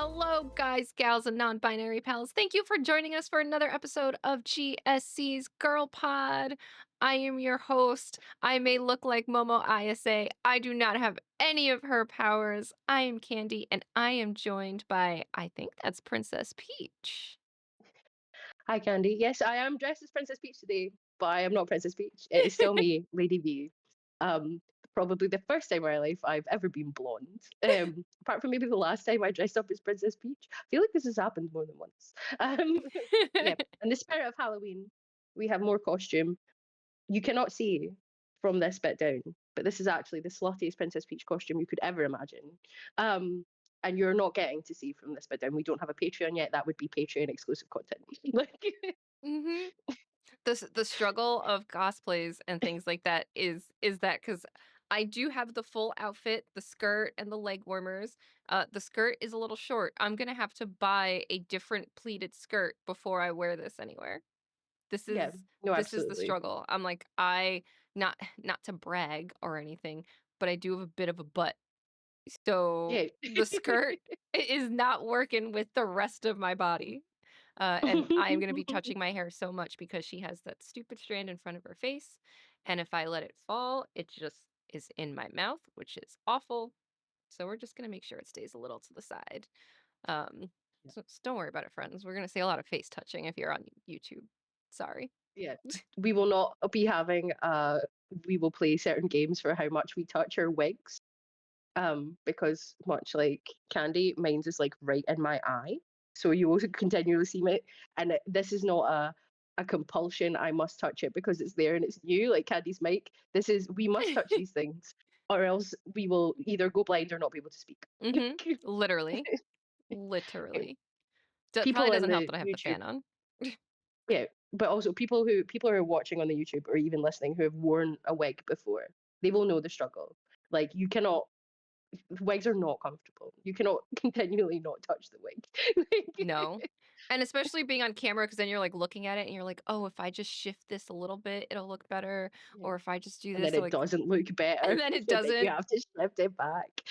Hello, guys, gals, and non binary pals. Thank you for joining us for another episode of GSC's Girl Pod. I am your host. I may look like Momo ISA. I do not have any of her powers. I am Candy, and I am joined by, I think that's Princess Peach. Hi, Candy. Yes, I am dressed as Princess Peach today, but I am not Princess Peach. It is still me, Lady V. Um, Probably the first time in my life I've ever been blonde. Apart from maybe the last time I dressed up as Princess Peach. I feel like this has happened more than once. Um, yeah, in the spirit of Halloween, we have more costume. You cannot see from this bit down, but this is actually the sluttiest Princess Peach costume you could ever imagine. Um, and you're not getting to see from this bit down. We don't have a Patreon yet. That would be Patreon exclusive content. Like, hmm the struggle of cosplays and things like that is that because I do have the full outfit, the skirt and the leg warmers. The skirt is a little short. I'm gonna have to buy a different pleated skirt before I wear this anywhere. This yeah, is no, this is the absolutely. struggle. I'm like, not to brag or anything, but I do have a bit of a butt. So Yeah. the skirt is not working with the rest of my body. And I am going to be touching my hair so much because she has that stupid strand in front of her face. And if I let it fall, it just is in my mouth, which is awful. So we're just going to make sure it stays a little to the side. Um, so don't worry about it, friends. We're going to see a lot of face touching if you're on YouTube. Sorry. Yeah, we will not be having we will play certain games for how much we touch our wigs. Because much like Candy, mine's is like right in my eye. So you will continually see me. And this is not a compulsion. I must touch it because it's there and it's new, like Candy's mic. This is we must touch these things, or else we will either go blind or not be able to speak. Literally. Literally. Probably People in doesn't help the that I have the YouTube, fan on. yeah, but also people who are watching on the YouTube or even listening who have worn a wig before, they will know the struggle. Like you cannot wigs are not comfortable. You cannot continually not touch the wig. No. And especially being on camera, because then you're, like, looking at it and you're like, "Oh, if I just shift this a little bit, it'll look better, Yeah. or if I just do And then this," it like doesn't look and better, then it and then you doesn't. have to shift it back.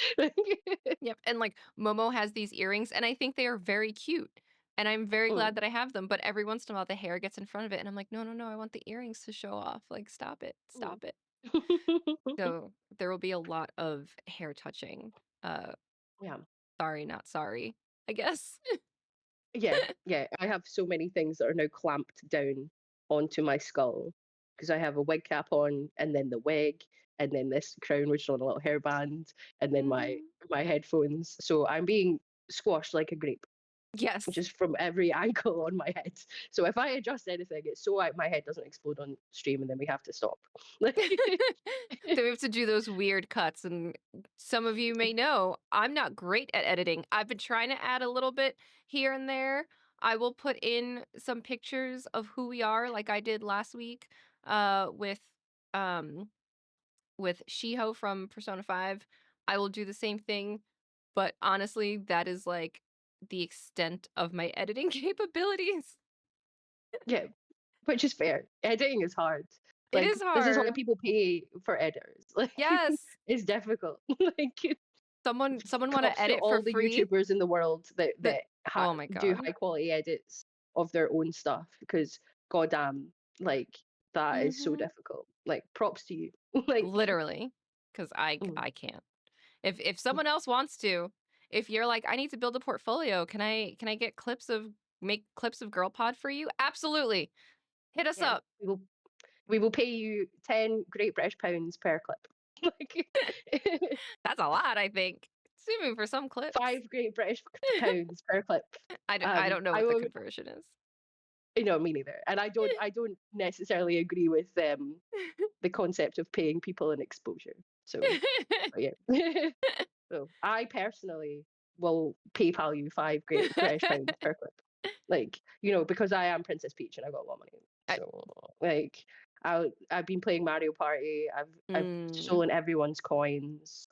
Yep, and, like, Momo has these earrings, and I think they are very cute, and I'm very Mm. glad that I have them, but every once in a while, the hair gets in front of it, and I'm like, "No, no, no, I want the earrings to show off, like, stop it, Mm. stop it." So, there will be a lot of hair touching. Uh, Yeah. Sorry, not sorry, I guess. Yeah, yeah. I have so many things that are now clamped down onto my skull because I have a wig cap on, and then the wig, and then this crown, which is on a little hairband, and then my Mhm. my headphones. So I'm being squashed like a grape, Yes. just from every angle on my head. So if I adjust anything, it's so my head doesn't explode on stream, and then we have to stop. Like, So we have to do those weird cuts, and some of you may know I'm not great at editing. I've been trying to add a little bit here and there. I will put in some pictures of who we are, like I did last week, um with Shiho from Persona 5. I will do the same thing, but honestly, that is like the extent of my editing capabilities. yeah, which is fair. Editing is hard. It Like is this is why hard. people pay for editors. Like Yes. it's difficult. Like Someone want to props to edit for all the free? YouTubers in the world that That oh my do god. high quality edits of their own stuff because goddamn, like that is so Mhm. difficult. Like props to you. Like Literally, because mm, I can't. If someone else wants to, if you're like, "I need to build a portfolio, can I get make clips of Girl Pod for you?" Absolutely. Hit us yeah, up. we will pay you 10 Great British pounds per clip. Like That's a lot, I think. Assuming for some clips. 5 Great British pounds per clip. I don't know I what the will, conversion is. me neither. And I don't necessarily agree with the concept of paying people in exposure. So, but yeah. So I personally will PayPal you 5 British pounds per clip. Like, because I am Princess Peach and I got a lot of money. I So like I've been playing Mario Party. I've mm, stolen everyone's coins.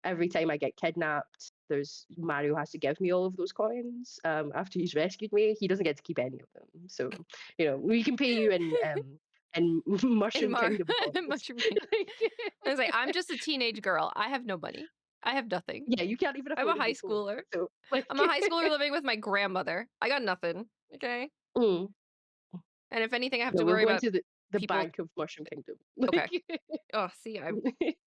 Every time I get kidnapped, there's Mario has to give me all of those coins. After he's rescued me, he doesn't get to keep any of them. So, we can pay you in in Mushroom Kingdom coins. Mushroom King. I was like, "I'm just a teenage girl. I have no money. I have nothing. Yeah, you can't even I'm a afford a high good phone. schooler. So, like, I'm a high schooler living with my grandmother. I got nothing, okay? mm, And if anything, I have no, to we'll worry go about into the people. bank of Mushroom Kingdom. Okay. Like, Oh, see,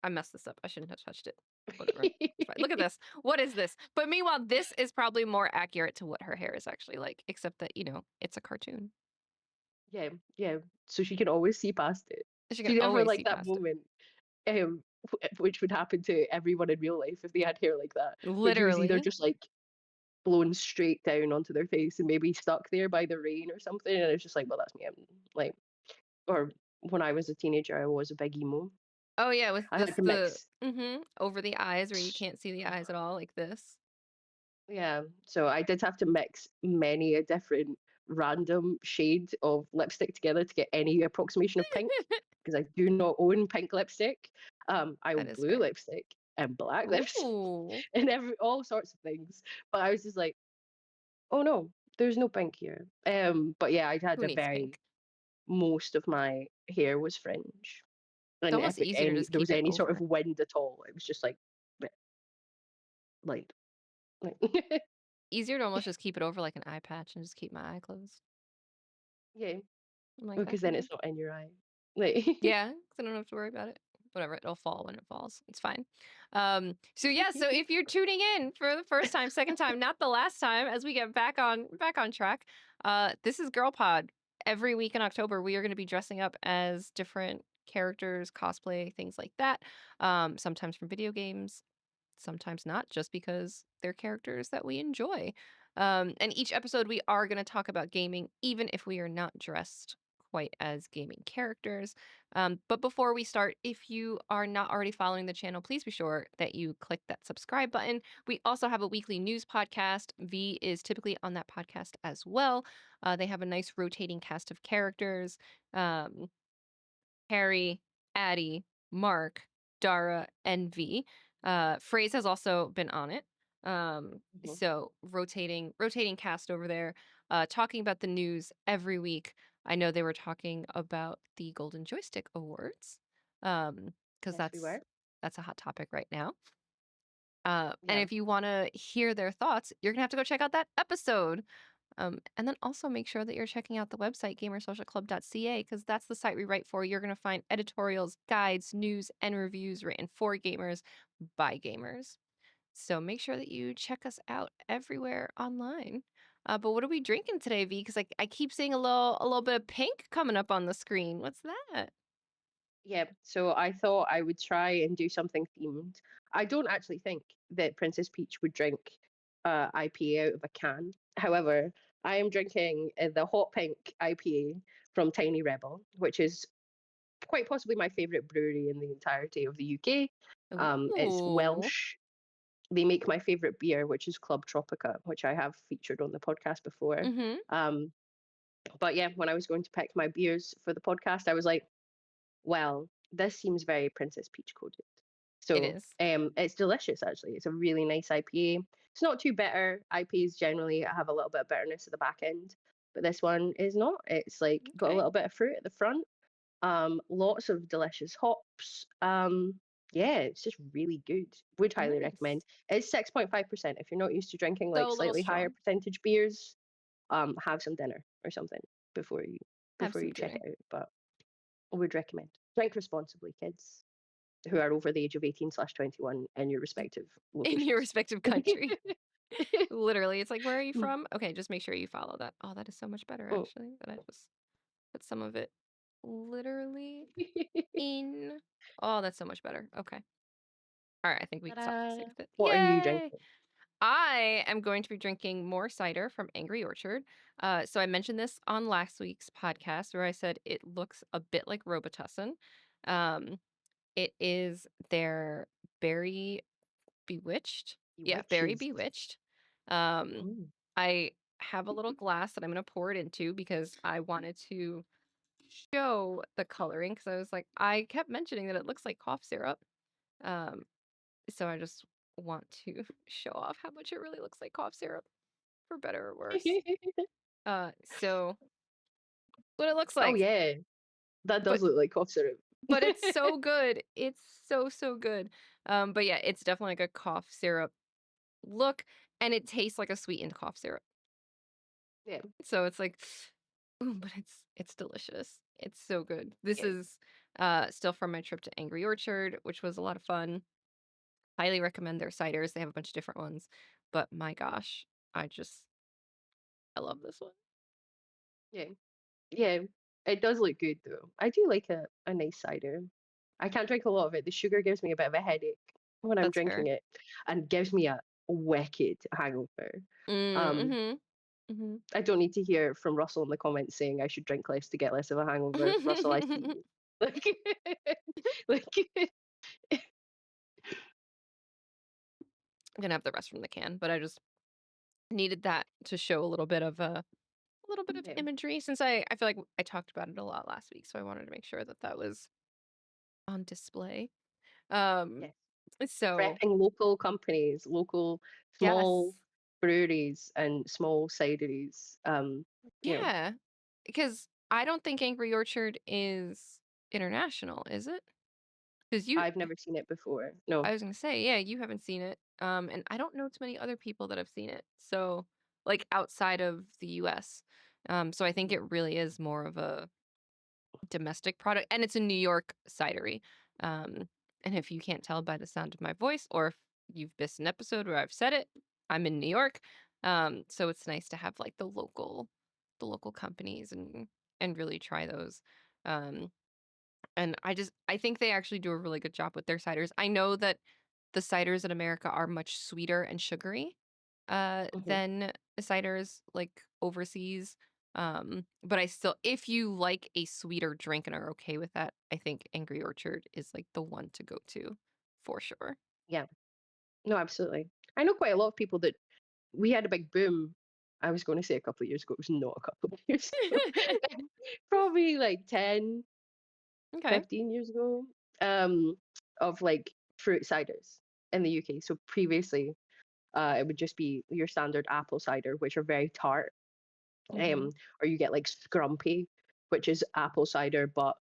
I messed this up. I shouldn't have touched it. Whatever. It's fine. Look at this. What is this? But meanwhile, this is probably more accurate to what her hair is actually like, except that, it's a cartoon. yeah, yeah. So she can always see past it. She can She never always like see that past it. moment, which would happen to everyone in real life if they had hair like that, which was either Literally. just like blown straight down onto their face and maybe stuck there by the rain or something. And it's just like, well, that's me. I'm like, or when I was a teenager, I was a big emo. Oh yeah, with I had this to the mix. over the eyes where you can't see the eyes at all, like this. Yeah, so I did have to mix many a different random shade of lipstick together to get any approximation of pink because I do not own pink lipstick. I That own is blue fair. lipstick and black lipstick Ooh. and all sorts of things. But I was just like, oh no, there's no pink here. But yeah, I had Who a needs very pink? most of my hair was fringe, It's and almost if easier to any just there keep was it any sort of over. wind at all, it was just like, bit light. Like, Easier to almost just keep it over like an eye patch and just keep my eye closed. yeah, I'm like, that because can then it's work. not in your eye. Like, Yeah, 'cause I don't have to worry about it. Whatever, it'll fall when it falls. It's fine. So yeah, so if you're tuning in for the first time, second time, not the last time, as we get back on track, this is Girl Pod. Every week in October, we are going to be dressing up as different characters, cosplay, things like that. Sometimes from video games, sometimes not, just because they're characters that we enjoy. And each episode, we are going to talk about gaming, even if we are not dressed quite as gaming characters. But before we start, if you are not already following the channel, please be sure that you click that subscribe button. We also have a weekly news podcast. V is typically on that podcast as well. They have a nice rotating cast of characters. Um, Harry, Addie, Mark, Dara, and V. Phrase has also been on it. mhm, So rotating cast over there, talking about the news every week. I know they were talking about the Golden Joystick Awards, because yes, we that's were. that's a hot topic right now. And Yeah, if you want to hear their thoughts, you're gonna have to go check out that episode. And then also make sure that you're checking out the website gamersocialclub.ca because that's the site we write for. You're going to find editorials, guides, news, and reviews written for gamers by gamers. So make sure that you check us out everywhere online. But what are we drinking today, V? Because I keep seeing a little bit of pink coming up on the screen. What's that? yeah. So I thought I would try and do something themed. I don't actually think that Princess Peach would drink IPA out of a can. However, I am drinking the hot pink IPA from Tiny Rebel, which is quite possibly my favorite brewery in the entirety of the UK. It's Ooh. Welsh. They make my favorite beer, which is Club Tropica, which I have featured on the podcast before. Mm-hmm. Um, but yeah, when I was going to pick my beers for the podcast, I was like, well, this seems very Princess Peach coded. It So is. it's delicious actually. It's a really nice IPA. It's not too bitter. IPAs generally have a little bit of bitterness at the back end, but this one is not. It's like got a Okay. little bit of fruit at the front. Lots of delicious hops. Yeah, it's just really good. Would highly Nice. recommend. It's 6.5%. If you're not used to drinking like So a little slightly higher strong. percentage beers, have some dinner or something before you Have before some you check dinner it out. But I would recommend. Drink responsibly, kids who are over the age of 18/21 in your respective in your locations. respective country. Literally, it's like, "Where are you from?" Okay, just make sure you follow that. Oh, that is so much better, Mm. actually, that I just put some of it literally in. Oh, that's so much better. Okay. Alright, I think we can stop Ta-da! fixing it. What are you Yay! drinking? I am going to be drinking more cider from Angry Orchard. So I mentioned this on last week's podcast where I said it looks a bit like Robitussin. Um, it is their berry bewitched. Yeah, berry Bewitches. bewitched. Um, Mm. I have a little glass that I'm gonna pour it into because I wanted to show the coloring because I was like, I kept mentioning that it looks like cough syrup. Um, so I just want to show off how much it really looks like cough syrup, for better or worse. So what it looks Oh like, yeah, that but does look like cough syrup. but it's so good. It's so good. But yeah, it's definitely like a cough syrup look, and it tastes like a sweetened cough syrup. Yeah, So it's like, ooh, but it's delicious. It's so good. This yeah, is still from my trip to Angry Orchard, which was a lot of fun. Highly recommend their ciders. They have a bunch of different ones, but my gosh, I love this one. yeah, yeah. It does look good though. I do like a nice cider. I can't drink a lot of it. The sugar gives me a bit of a headache when I'm That's drinking fair. it, and gives me a wicked hangover. Um, Mm, mhm. I don't need to hear from Russell in the comments saying I should drink less to get less of a hangover. Russell, I see Mhm. you. Like, like, I'm gonna have the rest from the can, but I just needed that to show a little bit of yeah, imagery since I feel like I talked about it a lot last week, so I wanted to make sure that that was on display. Um, yes. so Repping local companies, local small yes, breweries and small cideries. You know, yeah, because I don't think Angry Orchard is international, is it? Because I've never seen it before. No. I was gonna say, yeah, you haven't seen it, and I don't know too many other people that have seen it. So, like outside of the U.S. So I think Mhm. it really is more of a domestic product, and it's a New York cidery. Um, and if you can't tell by the sound of my voice, or if you've missed an episode where I've said it, I'm in New York. So it's nice to have like the local companies and really try those. Um, and I think they actually do a really good job with their ciders. I know that the ciders in America are much sweeter and sugary, Mhm. than ciders, like, overseas, but I still if you like a sweeter drink and are okay with that, I think Angry Orchard is, like, the one to go to, for sure. Yeah. No, absolutely. I know quite a lot of people that we had a big boom. I was going to say a couple of years ago. It was not a couple of years ago. Probably like 10, Okay. 15 years ago. Um, of like fruit ciders in the UK. So previously, it would just be your standard apple cider, which are very tart. Mhm. Or you get like scrumpy, which is apple cider but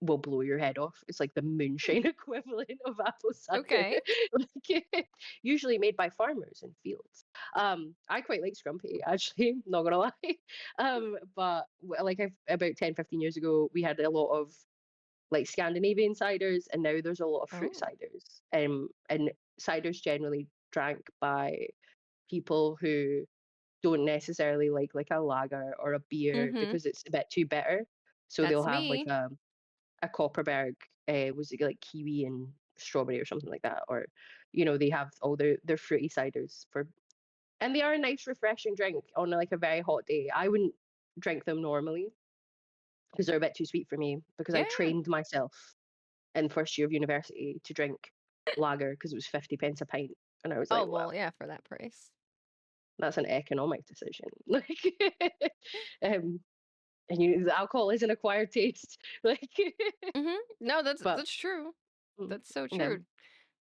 will blow your head off. It's like the Hmm, moonshine equivalent of apple cider, okay. like, usually made by farmers in fields. I quite like scrumpy, actually, not gonna lie. But like about 10, 15 years ago, we had a lot of like Scandinavian ciders, and now there's a lot of fruit Oh. ciders. And ciders generally drank by people who don't necessarily like a lager or a beer Mhm. because it's a bit too bitter. So they'll That's have like me. a Copperberg, was it like kiwi and strawberry or something like that? Or, they have all their fruity ciders for, and they are a nice, refreshing drink on like a very hot day. I wouldn't drink them normally because they're a bit too sweet for me because I Yeah. trained myself in first year of university to drink lager because it was 50 pence a pint. And I was Oh, like, well, well, yeah, for that price. that's an economic decision. Like, um, and the alcohol is an acquired taste. Like, Mhm. No, but that's true. mm, That's so yeah. true.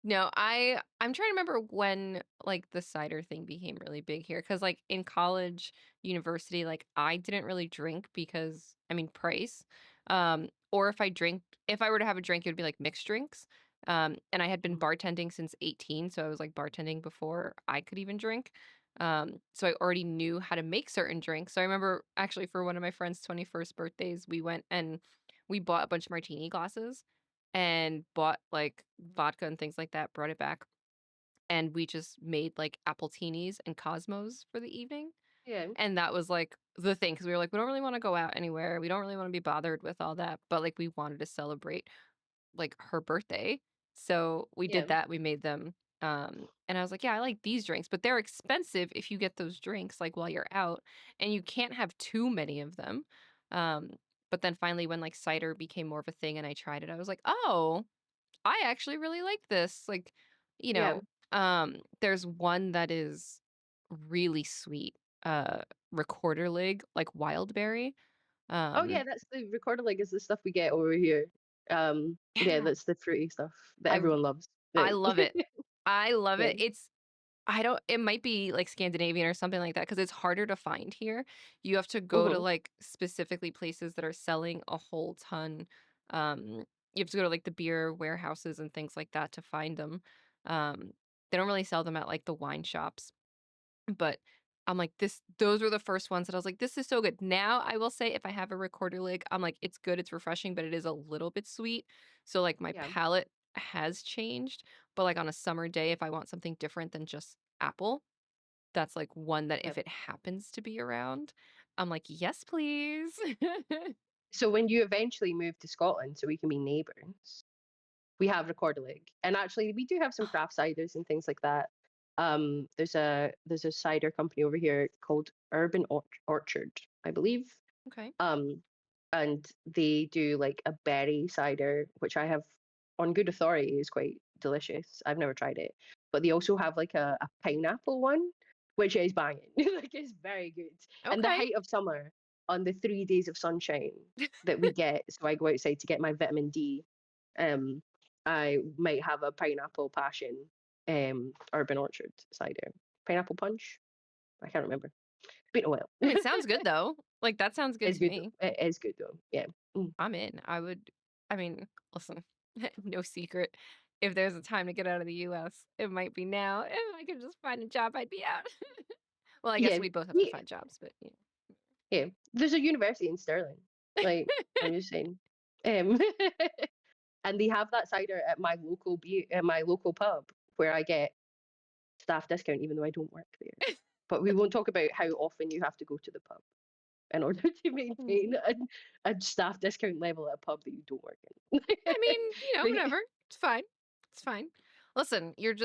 No, I'm trying to remember when, like, the cider thing became really big here. Cause like, in college, university, like, I didn't really drink because, I mean, price, or if I were to have a drink, it would be, like, mixed drinks, and I had been Mhm. bartending since 18, so I was, like, bartending before I could even drink, so I already knew how to make certain drinks, so I remember actually for one of my friend's 21st birthdays, we went and we bought a bunch of martini glasses, and bought, like, vodka and things like that, brought it back, and we just made, like, appletinis and Cosmos for the evening, Yeah, and that was, like, the thing because we were like, "We don't really wanna go out anywhere, we don't really wanna be bothered with all that," but, like, we wanted to celebrate, like, her birthday, so we yeah, did that, we made them, and I was like, "Yeah, I like these drinks," but they're expensive if you get those drinks, like, while you're out, and you can't have too many of them, um, but then finally when, like, cider became more of a thing and I tried it, I was like, "Oh, I actually really like this." Like, you yeah. know, there's one that is really sweet, recorder lig, like wild berry. Oh yeah, Um, that's the recorder leg is the stuff we get over here. Yeah, yeah, that's the fruity stuff that I everyone loves. I Like, love it. I love yeah. it. I don't it might be like Scandinavian or something like that because it's harder to find here. You have to go to Hmm. like specifically places that are selling a whole ton. You have to go to, like, the beer warehouses and things like that to find them. Um, they don't really sell them at, like, the wine shops, but I'm like, those were the first ones that I was like, "This is so good." Now, I will say if I have a recorder leg, I'm like, "It's good, it's refreshing, but it is a little bit sweet." So, like, my Yeah. palate has changed, but, like, on a summer day, if I want something different than just apple, that's, like, one that Yeah. if it happens to be around, I'm like, "Yes, please." So when you eventually move to Scotland so we can be neighbours, we have Recorderlig, and actually we do have some craft ciders and things like that. There's a cider company over here called Urban Orchard, I believe. Okay. Um, and they do like a berry cider, which I have on good authority is quite delicious. I've never tried it, but they also have like a pineapple one, which is banging. Like it's very good. And the Okay. height of summer, on the 3 days of sunshine that we get, so I go outside to get my vitamin D. Um, I might have a pineapple passion, Urban Orchard cider, pineapple punch. I can't remember. Been a while. I mean, it sounds good though. Like, that sounds good It's to good me. though. It is good though. Yeah. Mm. I'm in. I mean, listen, no secret. If there's a time to get out of the US, it might be now. If I could just find a job, I'd be out. Well, I guess Yeah. we both have to Yeah. find jobs, but you Yeah. There's a university in Stirling. Like, I'm just saying. Um, and they have that cider at my local pub where I get staff discount even though I don't work there. But we won't talk about how often you have to go to the pub in order to know. maintain a staff discount level at a pub that you don't work in. I mean, Like, whatever. It's fine. It's fine. Listen, you're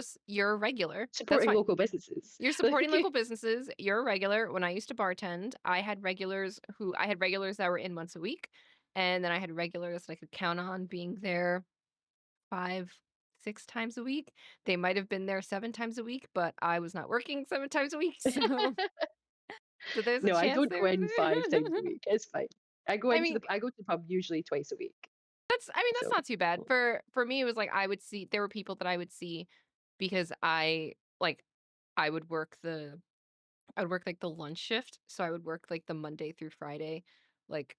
a regular. That's supporting fine. local businesses. You're supporting Like, local businesses. You're a regular. When I used to bartend, I had regulars that were in once a week, and then I had regulars that I could count on being there 5, 6 times a week. They might have been there 7 times a week, but I was not working 7 times a week, so there's a no, I chance don't there go was in 5 times a week. It's fine. I mean, I go to the pub usually twice a week. that's So not too bad. For me, it was like there were people that I would see because I would work like the lunch shift, so I would work like the Monday through Friday. Like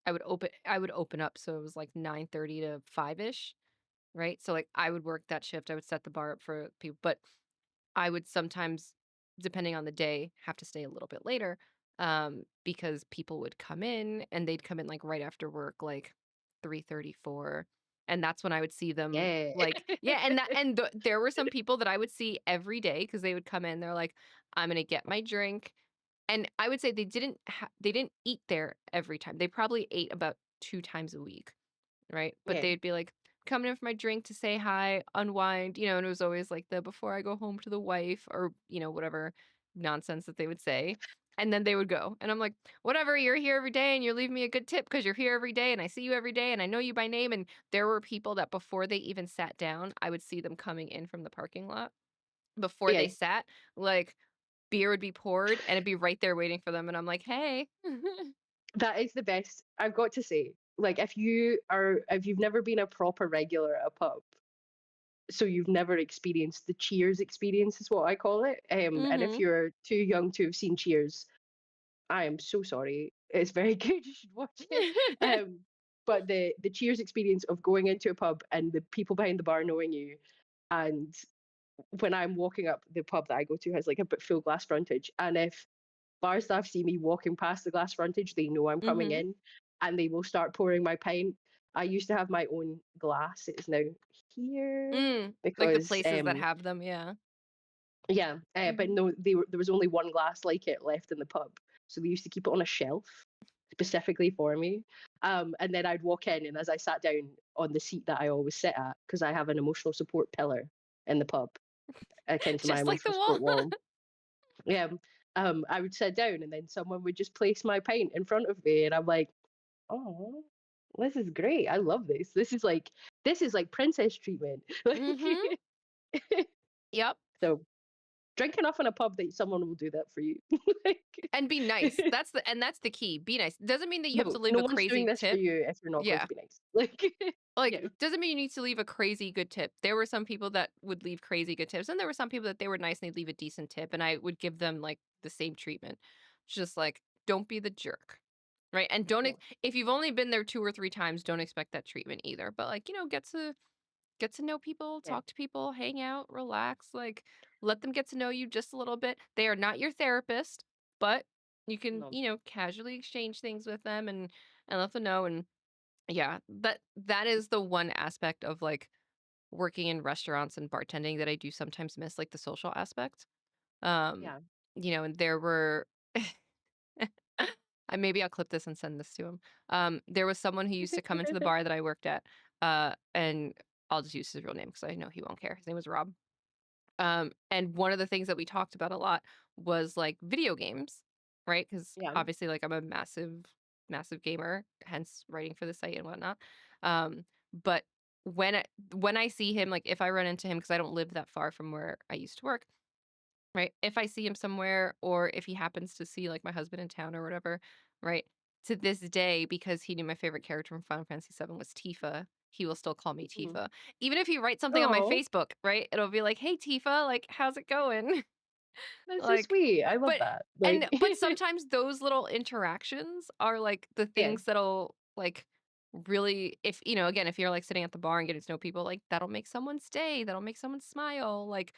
I would open up so it was like 9:30 to 5ish, right? So like I would work that shift. I would set the bar up for people, but I would sometimes, depending on the day, have to stay a little bit later, because people would come in and they'd come in like right after work, like 3:34, and that's when I would see them. yeah. Like, yeah, there were some people that I would see every day because they would come in. They're like, "I'm gonna get my drink," and I would say they didn't eat there every time. They probably ate about 2 times a week. Right? But Yeah. they'd be like, coming in for my drink to say hi, unwind, and it was always like the before I go home to the wife or, whatever nonsense that they would say. And then they would go. And I'm like, whatever, you're here every day and you're leaving me a good tip because you're here every day and I see you every day and I know you by name. And there were people that before they even sat down, I would see them coming in from the parking lot. Before they Yeah. sat, like beer would be poured and it'd be right there waiting for them. And I'm like, hey. That is the best. I've got to say, like, if you've never been a proper regular at a pub, so you've never experienced the Cheers experience, is what I call it. And if hmm you're too young to have seen Cheers, I am so sorry. It's very good. You should watch it. Um, but the Cheers experience of going into a pub and the people behind the bar knowing you, and when I'm walking up, the pub that I go to has like a full glass frontage, and if bar staff see me walking past the glass frontage, they know I'm coming hmm in, and they will start pouring my pint. I used to have my own glass. It is now here Like the because places that have them, yeah. yeah, but Mhm. no, there was only one glass like it left in the pub, so they used to keep it on a shelf specifically for me. And then I'd walk in, and as I sat down on the seat that I always sit at, because I have an emotional support pillar in the pub, akin to my Just like the emotional wall. support wall. Yeah, I would sit down, and then someone would just place my pint in front of me, and I'm like, oh, this is great. I love this. This is like princess treatment. Mhm. Like, Yep. so drink enough in a pub that someone will do that for you. Like, And be nice. That's the key. Be nice. Doesn't mean that you have to no, leave no a one's doing crazy this for tip. you if you're not going Yeah. to be nice. Like, Like, yeah, doesn't mean you need to leave a crazy good tip. There were some people that would leave crazy good tips, and there were some people that they were nice and they'd leave a decent tip, and I would give them, like, the same treatment. Just like, don't be the jerk, right? And Yeah. if you've only been there 2 or 3 times, don't expect that treatment either. But like, get to know people, Yeah. talk to people, hang out, relax, like let them get to know you just a little bit. They are not your therapist, but you can, No. casually exchange things with them and let them know. And yeah, that is the one aspect of like working in restaurants and bartending that I do sometimes miss, like the social aspect. Um, Yeah. and there were maybe I'll clip this and send this to him. There was someone who used to come into the bar that I worked at, and I'll just use his real name because I know he won't care. His name was Rob. And one of the things that we talked about a lot was like video games, right? Because Yeah. obviously, like I'm a massive gamer, hence writing for the site and whatnot. But when I, when I see him, like if I run into him, because I don't live that far from where I used to work, right? If I see him somewhere or if he happens to see like my husband in town or whatever, right? To this day, because he knew my favorite character from Final Fantasy VII was Tifa, he will still call me Mhm. Tifa. Even if he writes something on my Oh, Facebook, right? It'll be like, "Hey Tifa, like how's it going?" that's so Like, sweet. I love but that. Like, but sometimes those little interactions are like the yeah, things that'll like really, if again, if you're like sitting at the bar and getting to know people, like that'll make someone stay, that'll make someone smile, like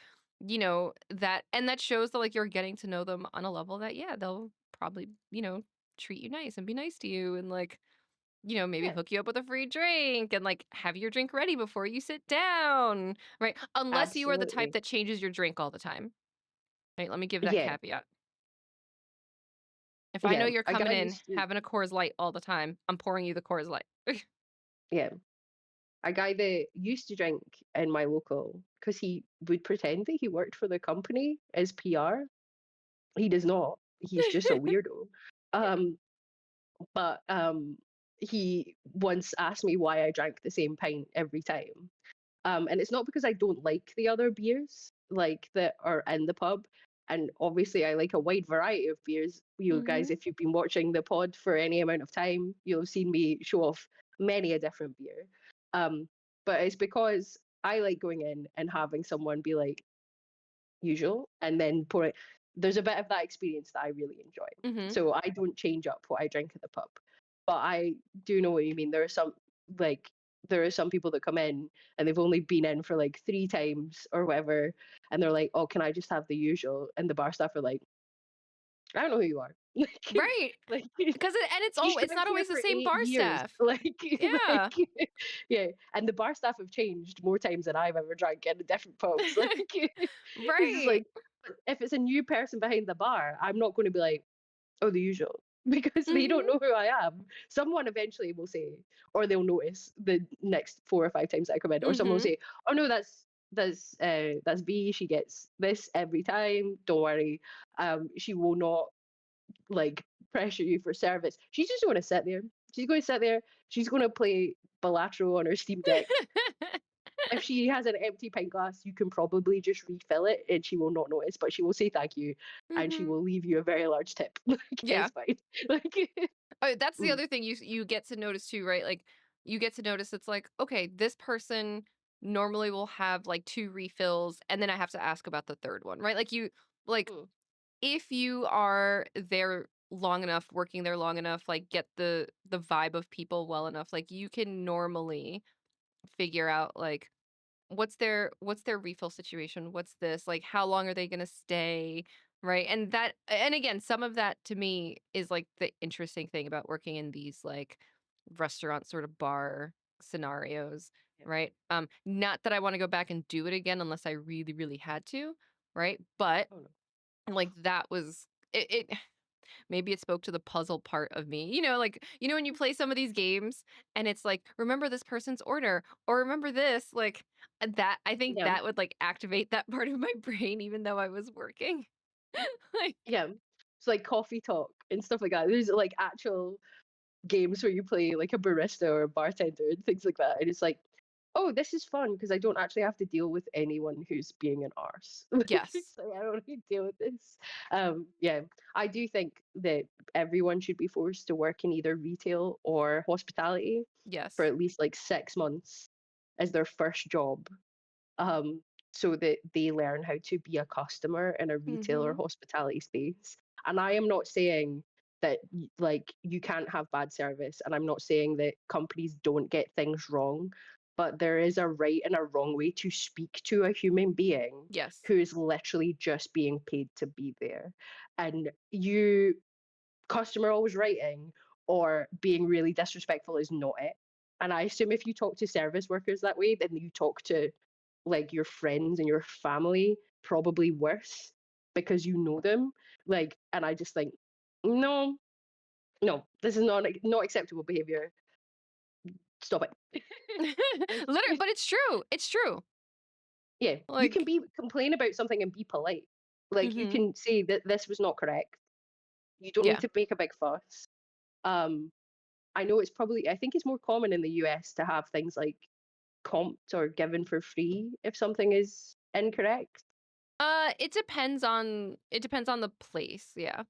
that, and that shows that like you're getting to know them on a level that yeah, they'll probably, treat you nice and be nice to you and like, maybe yeah, hook you up with a free drink and like have your drink ready before you sit down, right? Unless you are the type absolutely. that changes your drink all the time. Right, let me give that Yeah, caveat. If I know yeah. you're A guy coming in used to, having a Coors Light all the time, I'm pouring you the Coors Light. yeah, a guy that used to drink in my local because he would pretend that he worked for the company as PR. He does not. He's just a weirdo. Yeah. Um, but he once asked me why I drank the same pint every time. And it's not because I don't like the other beers like that are in the pub. And obviously, I like a wide variety of beers. You guys, Mhm. if you've been watching the pod for any amount of time, you'll have seen me show off many a different beer. Um, but it's because I like going in and having someone be like, usual, and then pour it. There's a bit of that experience that I really enjoy. Mhm. So I don't change up what I drink at the pub, but I do know what you mean. There are some like there are some people that come in and they've only been in for like 3 times or whatever, and they're like, "Oh, can I just have the usual?" And the bar staff are like, "I don't know who you are." Right. like Because he's it's worked not here always the for same eight bar years. staff. Like, Yeah. yeah. And the bar staff have changed more times than I've ever drank in the different pubs. Like, it's just Right. like, but if it's a new person behind the bar, I'm not going to be like, oh, the usual. Because they don't Mhm. know who I am. Someone eventually will say, or they'll notice the next 4 or 5 times that I come in, or someone will Mhm. say, "Oh no, that's B. She gets this every time. Don't worry. She will not like pressure you for service. She's just going to sit there. She's going to sit there. She's going to play Balatro on her Steam Deck. If she has an empty pint glass, you can probably just refill it and she will not notice, but she will say thank you and she Mhm. will leave you a very large tip. Like, Yeah. it's fine. Like, Oh, that's the mm, other thing you get to notice too, right? Like you get to notice it's like, okay, this person normally will have like 2 refills and then I have to ask about the third one, right? Like mm, if you are there long enough, working there long enough, like get the vibe of people well enough, like you can normally figure out like what's their refill situation? What's this? Like how long are they going to stay? Right? And again, some of that to me is like the interesting thing about working in these like restaurant sort of bar scenarios, yeah. right? Not that I want to go back and do it again unless I really really had to, right? But Oh no. like that was it maybe it spoke to the puzzle part of me. Like, when you play some of these games and it's like, remember this person's order or remember this, like that I think Yeah. that would like activate that part of my brain even though I was working. Like, Yeah. It's like coffee talk and stuff like that. There's like actual games where you play like a barista or a bartender and things like that. And it's like, oh, this is fun because I don't actually have to deal with anyone who's being an arse. Like, yes. it's like I don't need to deal with this. Yeah, I do think that everyone should be forced to work in either retail or hospitality for Yes. at least like 6 months as their first job. Um, so that they learn how to be a customer in a retail or Mhm. hospitality space. And I am not saying that like you can't have bad service, and I'm not saying that companies don't get things wrong, but there is a right and a wrong way to speak to a human being Yes. who is literally just being paid to be there. And you customer always writing or being really disrespectful is not it. And I assume if you talk to service workers that way, then you talk to like your friends and your family probably worse because you know them. Like, and I just think, no, no, this is not acceptable behavior. Stop it. Like, Literally, but it's true. It's true. yeah, you can Like, be complain about something and be polite. Like you mhm. can say that this was not correct. You don't need Yeah. to make a big fuss. Um, I know it's probably I think it's more common in the US to have things like comped or given for free if something is incorrect. It depends on the place, yeah.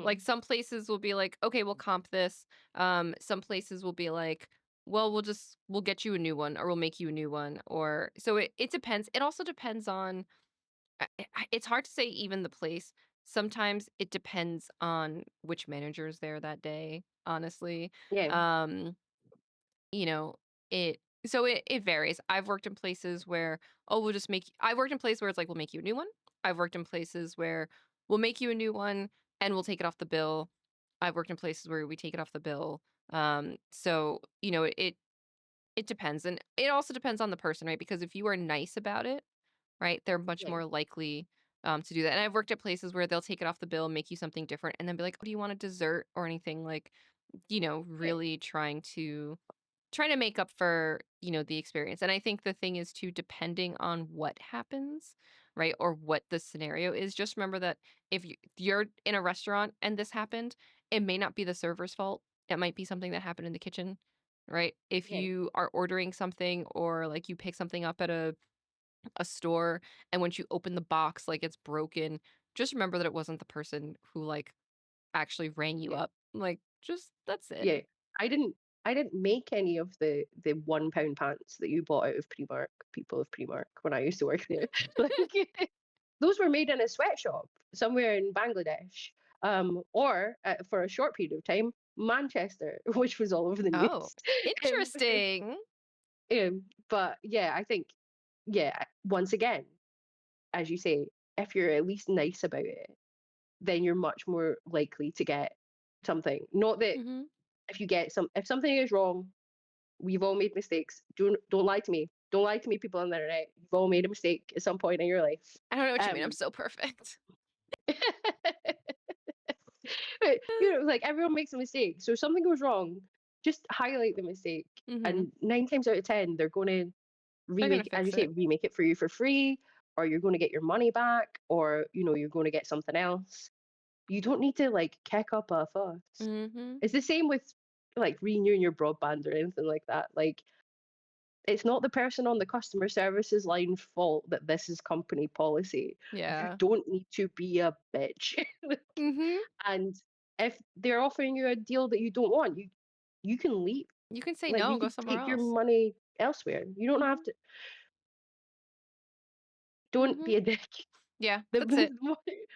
Like, Mm, some places will be like, "Okay, we'll comp this." Some places will be like, "Well, we'll get you a new one, or we'll make you a new one," or so it depends. It also depends on it's hard to say even the place. Sometimes it depends on which manager is there that day, honestly. yeah, Um, you know, it varies. I've worked in places where, "Oh, we'll just make" I've worked in places where it's like, "We'll make you a new one." I've worked in places where, "We'll make you a new one, and we'll take it off the bill." I've worked in places where we take it off the bill. So, it depends, and it also depends on the person, right? Because if you are nice about it, right, they're much yeah, more likely, to do that, and I've worked at places where they'll take it off the bill, make you something different, and then be like, "Oh, do you want a dessert or anything?" Like, yeah, really trying to make up for, the experience. And I think the thing is too, depending on what happens, right? Or what the scenario is, just remember that if you're in a restaurant and this happened, it may not be the server's fault. It might be something that happened in the kitchen, right? If yeah, you are ordering something or like you pick something up at a store and once you open the box, like it's broken, just remember that it wasn't the person who like actually rang you yeah, up. Like, just that's it. yeah. I didn't I didn't make any of the £1 pants that you bought out of Primark, people of Primark, when I used to work there. Like those were made in a sweatshop somewhere in Bangladesh, or for a short period of time, Manchester, which was all over the Oh, news. Um, interesting. but yeah, I think, yeah, once again, as you say, if you're at least nice about it, then you're much more likely to get something. Not that Mhm. if something is wrong, we've all made mistakes. Don't lie to me. Don't lie to me, people on the internet. You've all made a mistake at some point in your life. I don't know what you mean, I'm Um, so perfect. but, like everyone makes a mistake. So if something goes wrong, just highlight the mistake. Mhm. And 9 times out of 10, they're going to They're gonna remake, as you fix say, it. remake it for you for free, or you're going to get your money back, or you're going to get something else. You don't need to like kick up a fuss. Mhm. It's the same with like renewing your broadband or anything like that. Like it's not the person on the customer services line fault that this is company policy. You Yeah. don't need to be a bitch. Mhm. And if they're offering you a deal that you don't want, you can leave. You can say Like no you and go could somewhere take your else. money elsewhere. You don't have Mhm. to. Don't Mhm. be a dick. Yeah, that's The it.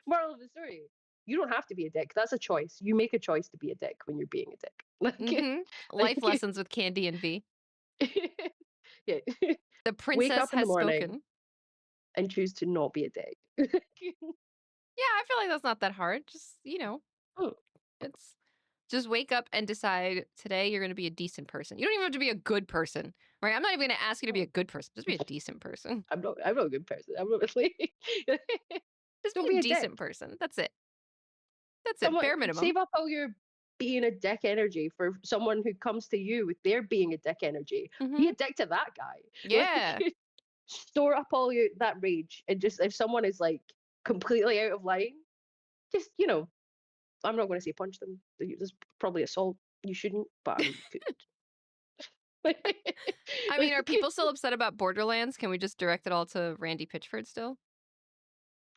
moral of the story: you don't have to be a dick. That's a choice. You make a choice to be a dick when you're being a dick. Mhm. Life Like, lessons with Candy and V. yeah. The Wake princess up in the has morning spoken. and choose to not be a dick. Yeah, I feel like that's not that hard. Just, Oh, it's just wake up and decide today you're gonna be a decent person. You don't even have to be a good person, right? I'm not even gonna ask you to be a oh. good person. Just be a decent person. I'm not a good person. I'm not really. Just Don't be be a a dick. decent person. That's it. That's it. Someone Bare minimum. save up all your being a dick energy for someone who comes to you with their being a dick energy. Be a Mhm. dick to that guy. Like Yeah. store up all your that rage and just if someone is like completely out of line, just I'm not going to say punch them. There's probably assault. You shouldn't, but I mean you could. I mean, are people still upset about Borderlands? Can we just direct it all to Randy Pitchford still?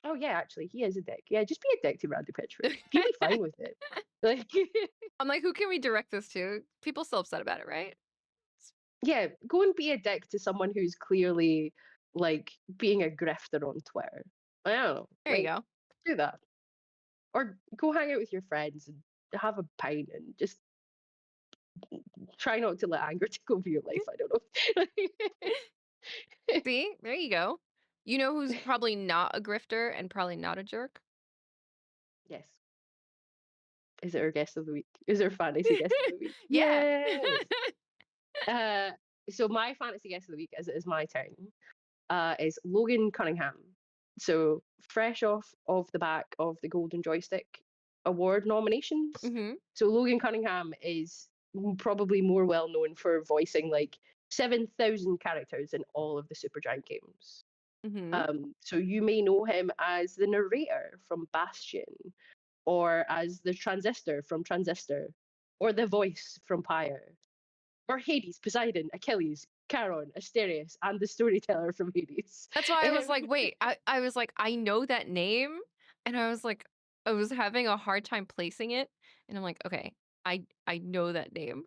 Oh yeah, actually, he is a dick. Yeah, just be a dick to Randy Pitchford. He'll be fine with it. Like, I'm like, who can we direct this to? People still upset about it, right? yeah, go and be a dick to someone who's clearly like being a grifter on Twitter. I don't know, There you like go. do that, or go hang out with your friends and have a pint and just try not to let anger take over your life. I don't know. See, there you go. You know who's probably not a grifter and probably not a jerk? Yes. Is it our guest of the week? Is our fantasy guest of the week? Yeah. Yay! Uh, so my fantasy guest of the week, as it is my turn, is Logan Cunningham. So fresh off of the back of the Golden Joystick Award nominations. Mhm. So Logan Cunningham is probably more well known for voicing like 7,000 characters in all of the Supergiant games. Mhm. So you may know him as the narrator from Bastion, or as the transistor from Transistor, or the voice from Pyre, or Hades, Poseidon, Achilles, Charon, Asterius, and the storyteller from Hades. That's why I was like, "Wait," I was like, "I know that name," and I was like I was having a hard time placing it, and I'm like, "Okay, I know that name."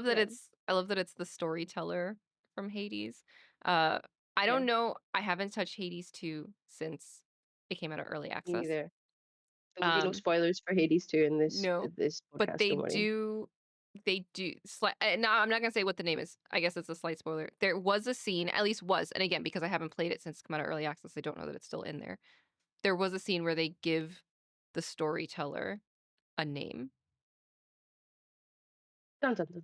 Yeah, I love that it's the storyteller from Hades. Uh, I yeah, don't know, I haven't touched Hades 2 since it came out of early me access. neither. There will be no Um, spoilers for Hades 2 in no, this but podcast, don't worry. they do slight no, I'm not gonna say what the name is. I guess it's a slight spoiler. There was a scene, at least was, and again, because I haven't played it since it came out of early access, I don't know that it's still in there. There was a scene where they give the storyteller a name. Dun, dun, dun,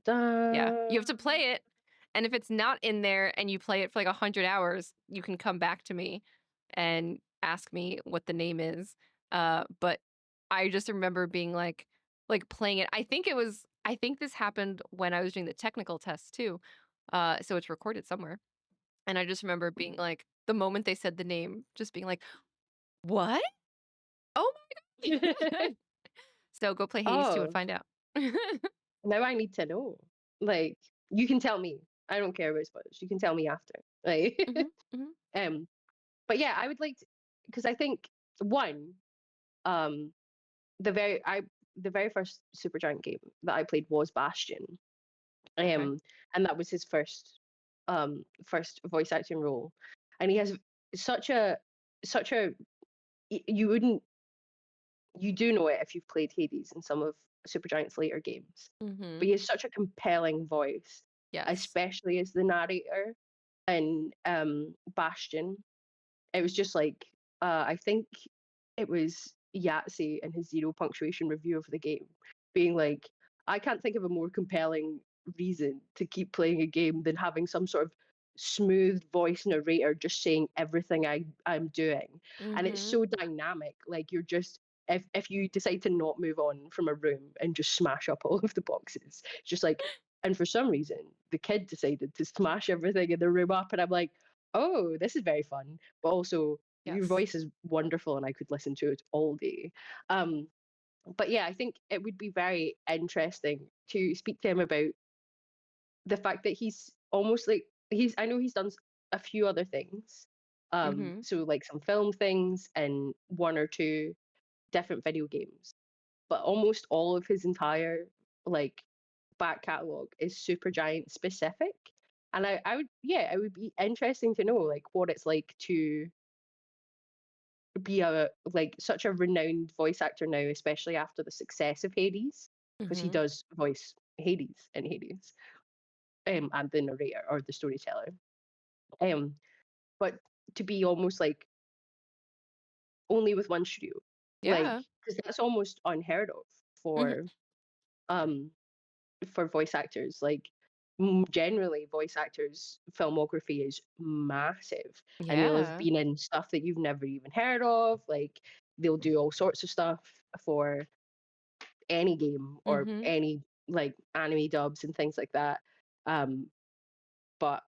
Yeah, you have to dun. play it, and if it's not in there and you play it for like 100 hours, you can come back to me and ask me what the name is. But I just remember being like playing it. I think this happened when I was doing the technical test too. So it's recorded somewhere. And I just remember being like the moment they said the name, just being like, "What? Oh my god." So go play Hades 2 and Oh, find out. now I need to know. Like, you can tell me. I don't care about spoilers. You can tell me after. Like, Mhm, mhm, um, but yeah, I would like to, because I think one, um, the very I the very first Supergiant game that I played was Bastion, okay. um, and that was his first voice acting role, and he has such a such a you wouldn't you do know it if you've played Hades and some of Supergiant's later games, but Mhm. he has such a compelling voice, Yes. especially as the narrator in Bastion. It was just like, I think it was Yahtzee in his zero punctuation review of the game, being like, I can't think of a more compelling reason to keep playing a game than having some sort of smooth voice narrator just saying everything I'm doing. And it's Mhm. so dynamic. Like you're just if you decide to not move on from a room and just smash up all of the boxes, it's just like, and for some reason the kid decided to smash everything in the room up, and I'm like, oh, this is very fun, but also your Yes. voice is wonderful and I could listen to it all day. Um, but yeah, I think it would be very interesting to speak to him about the fact that he's almost like I know he's done a few other things. Mhm. So like some film things and one or two different video games, but almost all of his entire like back catalog is Supergiant specific. And I would, yeah, it would be interesting to know like what it's like to be a like such a renowned voice actor now, especially after the success of Hades, because he Mhm. does voice Hades in Hades, and the narrator or the storyteller. Um, but to be almost like only with one studio, like Yeah. because that's almost unheard of Mhm. um for voice actors. Like generally, voice actors' filmography is massive, and they'll have Yeah. been in stuff that you've never even heard of. Like they'll do all sorts of stuff for any game or Mhm. any like anime dubs and things like that. Um, but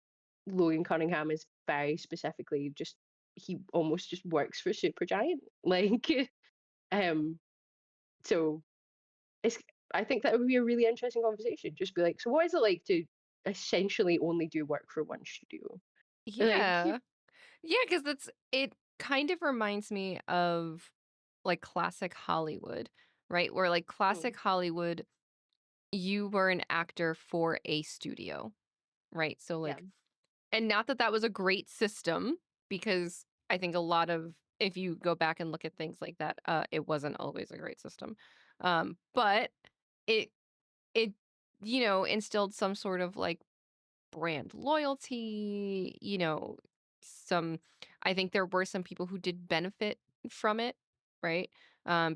Logan Cunningham is very specifically just he almost just works for Supergiant. Like um so it's I think that would be a really interesting conversation. Just be like, so what is it like to essentially only do work for one studio? Like Yeah. Yeah, because it kind of reminds me of like classic Hollywood, right? Where like mm, classic Hollywood, you were an actor for a studio, right? So yeah. like, and not that that was a great system, because I think a lot of, if you go back and look at things like that, it wasn't always a great system. But it it instilled some sort of like brand loyalty, some I think there were some people who did benefit from it, right?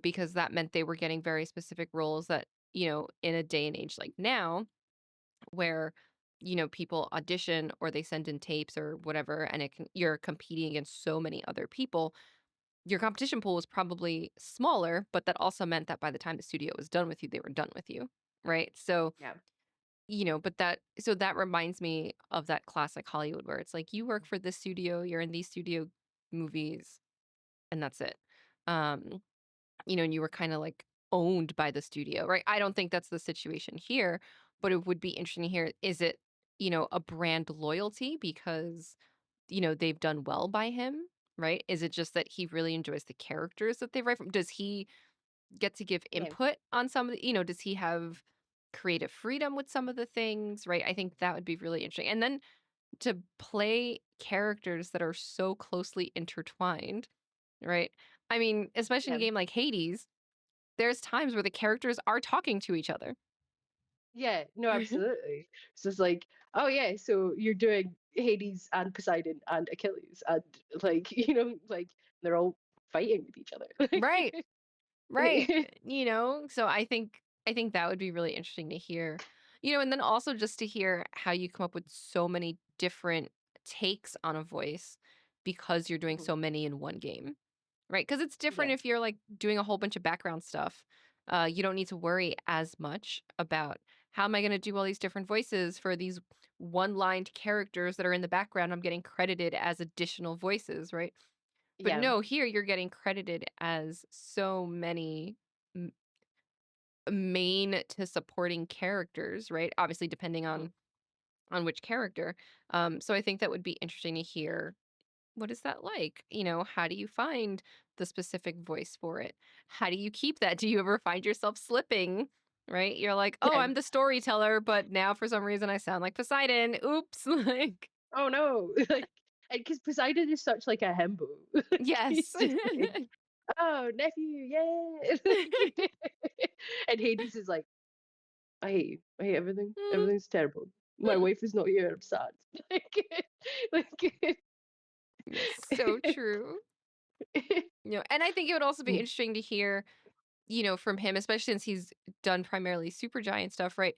Because that meant they were getting very specific roles that, in a day and age like now, where, people audition or they send in tapes or whatever, and you're competing against so many other people. Your competition pool was probably smaller, but that also meant that by the time the studio was done with you, they were done with you, right? So, Yeah. but that reminds me of that classic Hollywood where it's like you work for this studio, you're in these studio movies, and that's it. Um, and you were kind of like owned by the studio, right? I don't think that's the situation here, but it would be interesting to hear, is it, a brand loyalty because, they've done well by him, right? Is it just that he really enjoys the characters that they write from? Does he get to give Yeah. input on some of the, does he have creative freedom with some of the things, right? I think that would be really interesting. And then to play characters that are so closely intertwined, right? I mean, especially in Yeah. a game like Hades, there's times where the characters are talking to each other. Yeah, no, absolutely. So it's like, oh yeah, so you're doing Hades and Poseidon and Achilles and like, like they're all fighting with each other. Right. Right. Like, So I think that would be really interesting to hear. And then also just to hear how you come up with so many different takes on a voice because you're doing Mhm. so many in one game. Right? Because it's different Yeah, if you're like doing a whole bunch of background stuff. You don't need to worry as much about how am I going to do all these different voices for these one-lined characters that are in the background. I'm getting credited as additional voices, right? But yeah. no, here you're getting credited as so many m- main to supporting characters, right? Obviously, depending Mhm. on which character. So I think that would be interesting to hear, what is that like? How do you find the specific voice for it? How do you keep that? Do you ever find yourself slipping? Right? You're like, oh, Yeah. I'm the storyteller, but now for some reason I sound like Poseidon. Oops. Like, Oh no, like, and because Poseidon is such like a himbo, like yes. he's just like, oh nephew, yeah, and Hades is like, I hate you, I hate everything, everything's terrible. My wife is not here, I'm sad. Like, Yes, so true. And I think it would also be Mm, interesting to hear, from him, especially since he's done primarily Supergiant stuff, right?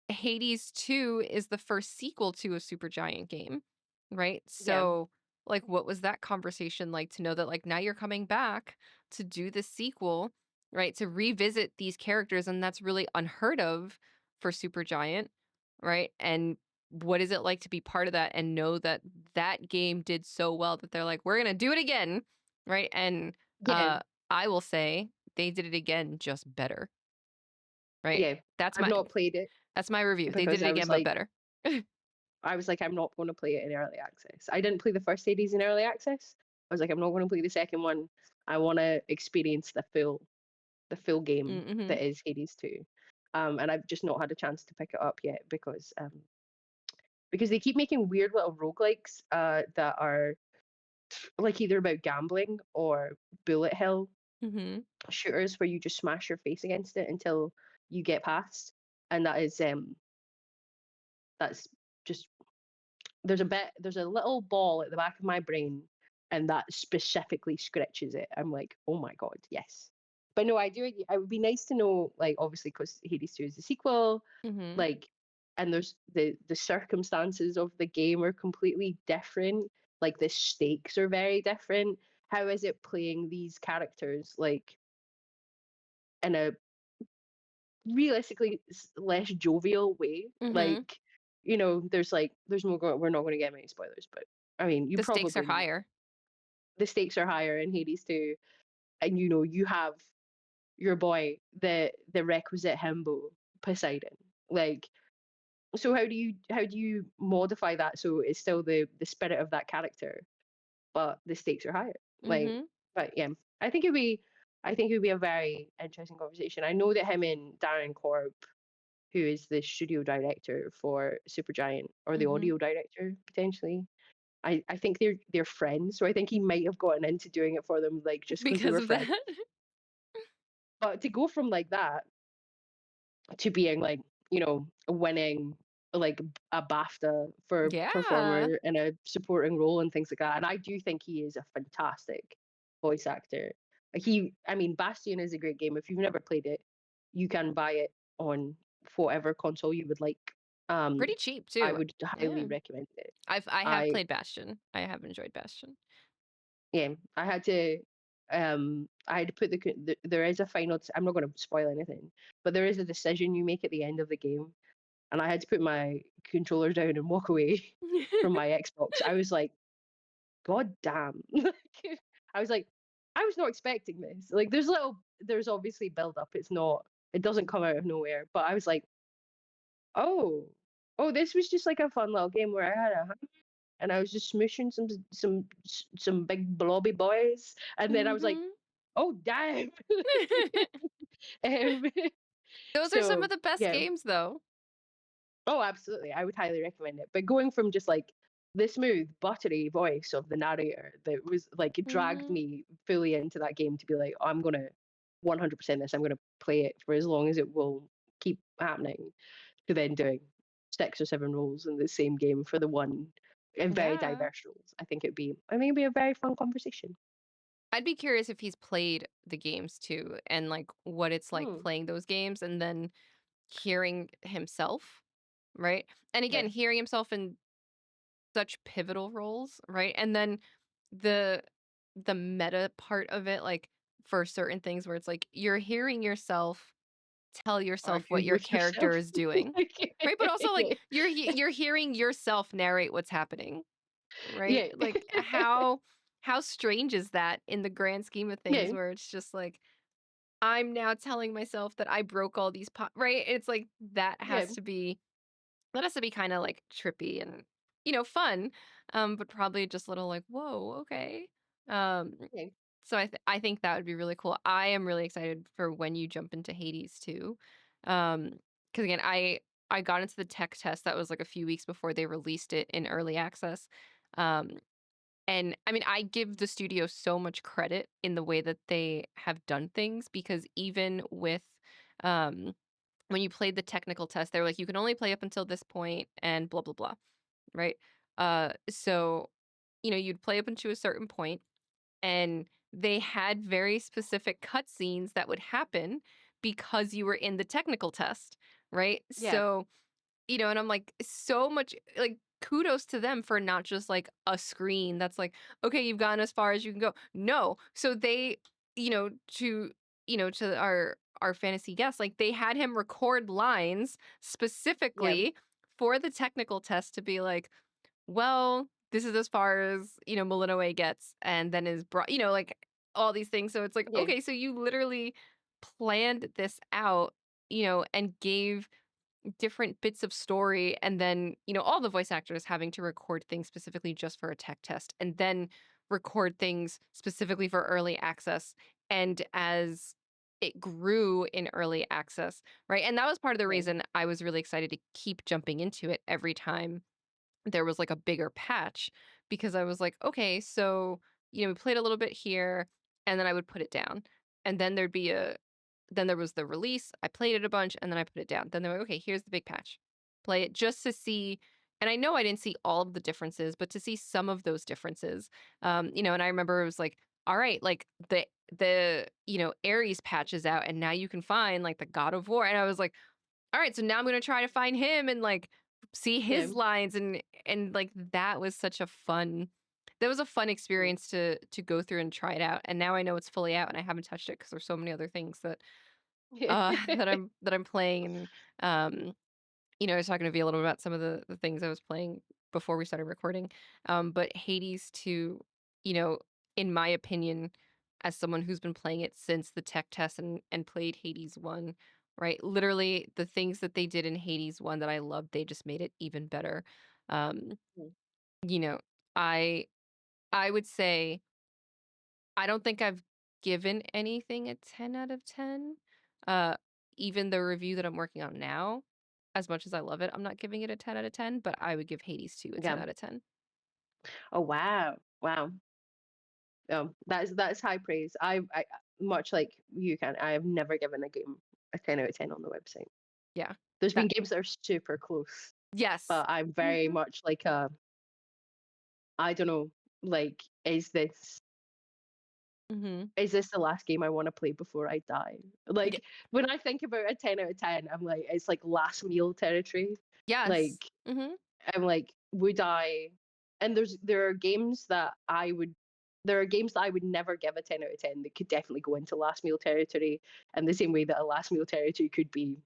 Hades 2 is the first sequel to a Supergiant game, right? yeah, So, like, what was that conversation like to know that, like, now you're coming back to do the sequel, right? To revisit these characters, and that's really unheard of for Supergiant, right? And what is it like to be part of that and know that that game did so well that they're like, we're gonna do it again, right? And yeah, I will say they did it again just better, right? yeah. That's I've my not played it that's my review. They did because it again, but better. I was like, I'm not going to play it in early access. I didn't play the first Hades in early access. I was like, I'm not going to play the second one. I want to experience the full game Mhm. that is Hades 2. And I've just not had a chance to pick it up yet because they keep making weird little roguelikes that are like either about gambling or bullet hell Mhm. shooters where you just smash your face against it until you get past. And that's just there's a little ball at the back of my brain and that specifically scratches it. I'm like, oh my god, yes. But no, I would be nice to know, like, obviously because Hades 2 is the sequel, Mhm. like, and there's the circumstances of the game are completely different, like the stakes are very different. How is it playing these characters like in a realistically less jovial way? Mhm. Like, there's more going, we're not going to get many spoilers, but I mean, you The stakes are probably know higher the stakes are higher in Hades 2, and you have your boy, the requisite himbo Poseidon. Like, so how do you modify that so it's still the spirit of that character, but the stakes are higher? Like, Mhm. but yeah, I think it'd be I think it would be a very interesting conversation. I know that him and Darren Korb, who is the studio director for Supergiant, or the Mhm. audio director potentially. I think they're friends, so I think he might have gotten into doing it for them like just because they Because were of friends. that. But to go from like that to being like, winning like a BAFTA for Yeah. performer in a supporting role and things like that. And I do think he is a fantastic voice actor. I mean, Bastion is a great game. If you've never played it, you can buy it on whatever console you would like. Pretty cheap I too. would highly Yeah. recommend it. I have I played Bastion. I have enjoyed Bastion. Yeah, I had to put there is a final. I'm not going to spoil anything, but there is a decision you make at the end of the game, and I had to put my controller down and walk away from my Xbox. I was like, God damn! I was like, I was not expecting this. Like, there's obviously build up. It doesn't come out of nowhere. But I was like, oh, this was just like a fun little game where I had a and I was just smooshing some big blobby boys, and then I was like, Mhm. "Oh damn!" um, Those are some so of the best yeah, games though. oh absolutely, I would highly recommend it. But going from just like the smooth, buttery voice of the narrator that was like it dragged Mhm. me fully into that game to be like, oh, I'm gonna 100% this. I'm gonna play it for as long as it will keep happening. To then doing 6 or 7 roles in the same game for the one in very Yeah. diverse roles. I think it'd be a very fun conversation. I'd be curious if he's played the games too and like what it's like Hmm. playing those games and then hearing himself, right? And Yeah. again, hearing himself in such pivotal roles, right? And then the the meta part of it, like for certain things where it's like you're hearing yourself tell yourself what Arguing your with character yourself. is doing, right? But also like Yeah. you're hearing yourself narrate what's happening, right? Yeah. Like how strange is that in the grand scheme of things Yeah. where it's just like I'm now telling myself that I broke all these right? It's like Yeah. that has to be kind of like trippy and fun, but probably just a little like whoa, okay. Um, Yeah. so I think that would be really cool. I am really excited for when you jump into Hades too, because again I got into the tech test that was like a few weeks before they released it in early access, um, and I mean I give the studio so much credit in the way that they have done things because even with um when you played the technical test, they were like, you can only play up until this point and blah blah blah, right? So you'd play up until a certain point, and they had very specific cutscenes that would happen because you were in the technical test, right? Yeah. So and I'm like, so much like kudos to them for not just like a screen that's like, okay, you've gone as far as you can go. No. So they, to to our fantasy guests, like they had him record lines Yeah. specifically for the technical test to be like, well, this is as far as, Millennium gets, and then is brought, like all these things. So it's like, Yeah. okay, so you literally planned this out, and gave different bits of story and then all the voice actors having to record things specifically just for a tech test and then record things specifically for early access and as it grew in early access, right? And that was part of the Yeah. reason I was really excited to keep jumping into it every time there was like a bigger patch because I was like, okay, so we played a little bit here and then I would put it down. And then there was the release, I played it a bunch and then I put it down. Then they're like, okay, here's the big patch. Play it just to see, and I know I didn't see all of the differences, but to see some of those differences. And I remember it was like, all right, like the Ares patch is out and now you can find like the God of War. And I was like, all right, so now I'm gonna try to find him and like see Yeah. his lines and like that was a fun Mm. experience to go through and try it out. And now I know it's fully out and I haven't touched it because there's so many other things that Yeah. that I'm playing and I was talking to V a little bit about some of the things I was playing before we started recording. But Hades 2, you know, in my opinion, as someone who's been playing it since the tech test and played Hades 1, right? Literally the things that they did in Hades 1 that I loved, they just made it even better. Um, Mm. you know, I I would say I don't think I've given anything a 10 out of 10. Uh, Even the review that I'm working on now, as much as I love it, I'm not giving it a 10 out of 10, but I would give Hades 2 a 10 Yeah. out of 10. Oh wow. Wow. That's high praise. much like you can, I have never given a game a 10 out of 10 on the website. Yeah. There's been That games that are super close, yes. but I'm very Mhm. much like a, I don't know, like, Mhm. is this the last game I want to play before I die? Yeah. Like when I think about a 10 out of 10, I'm like, it's like last meal territory. Yes. Like Mhm. I'm like, would I? And there are games that I would never give a 10 out of 10 that could definitely go into last meal territory, and the same way that a last meal territory could be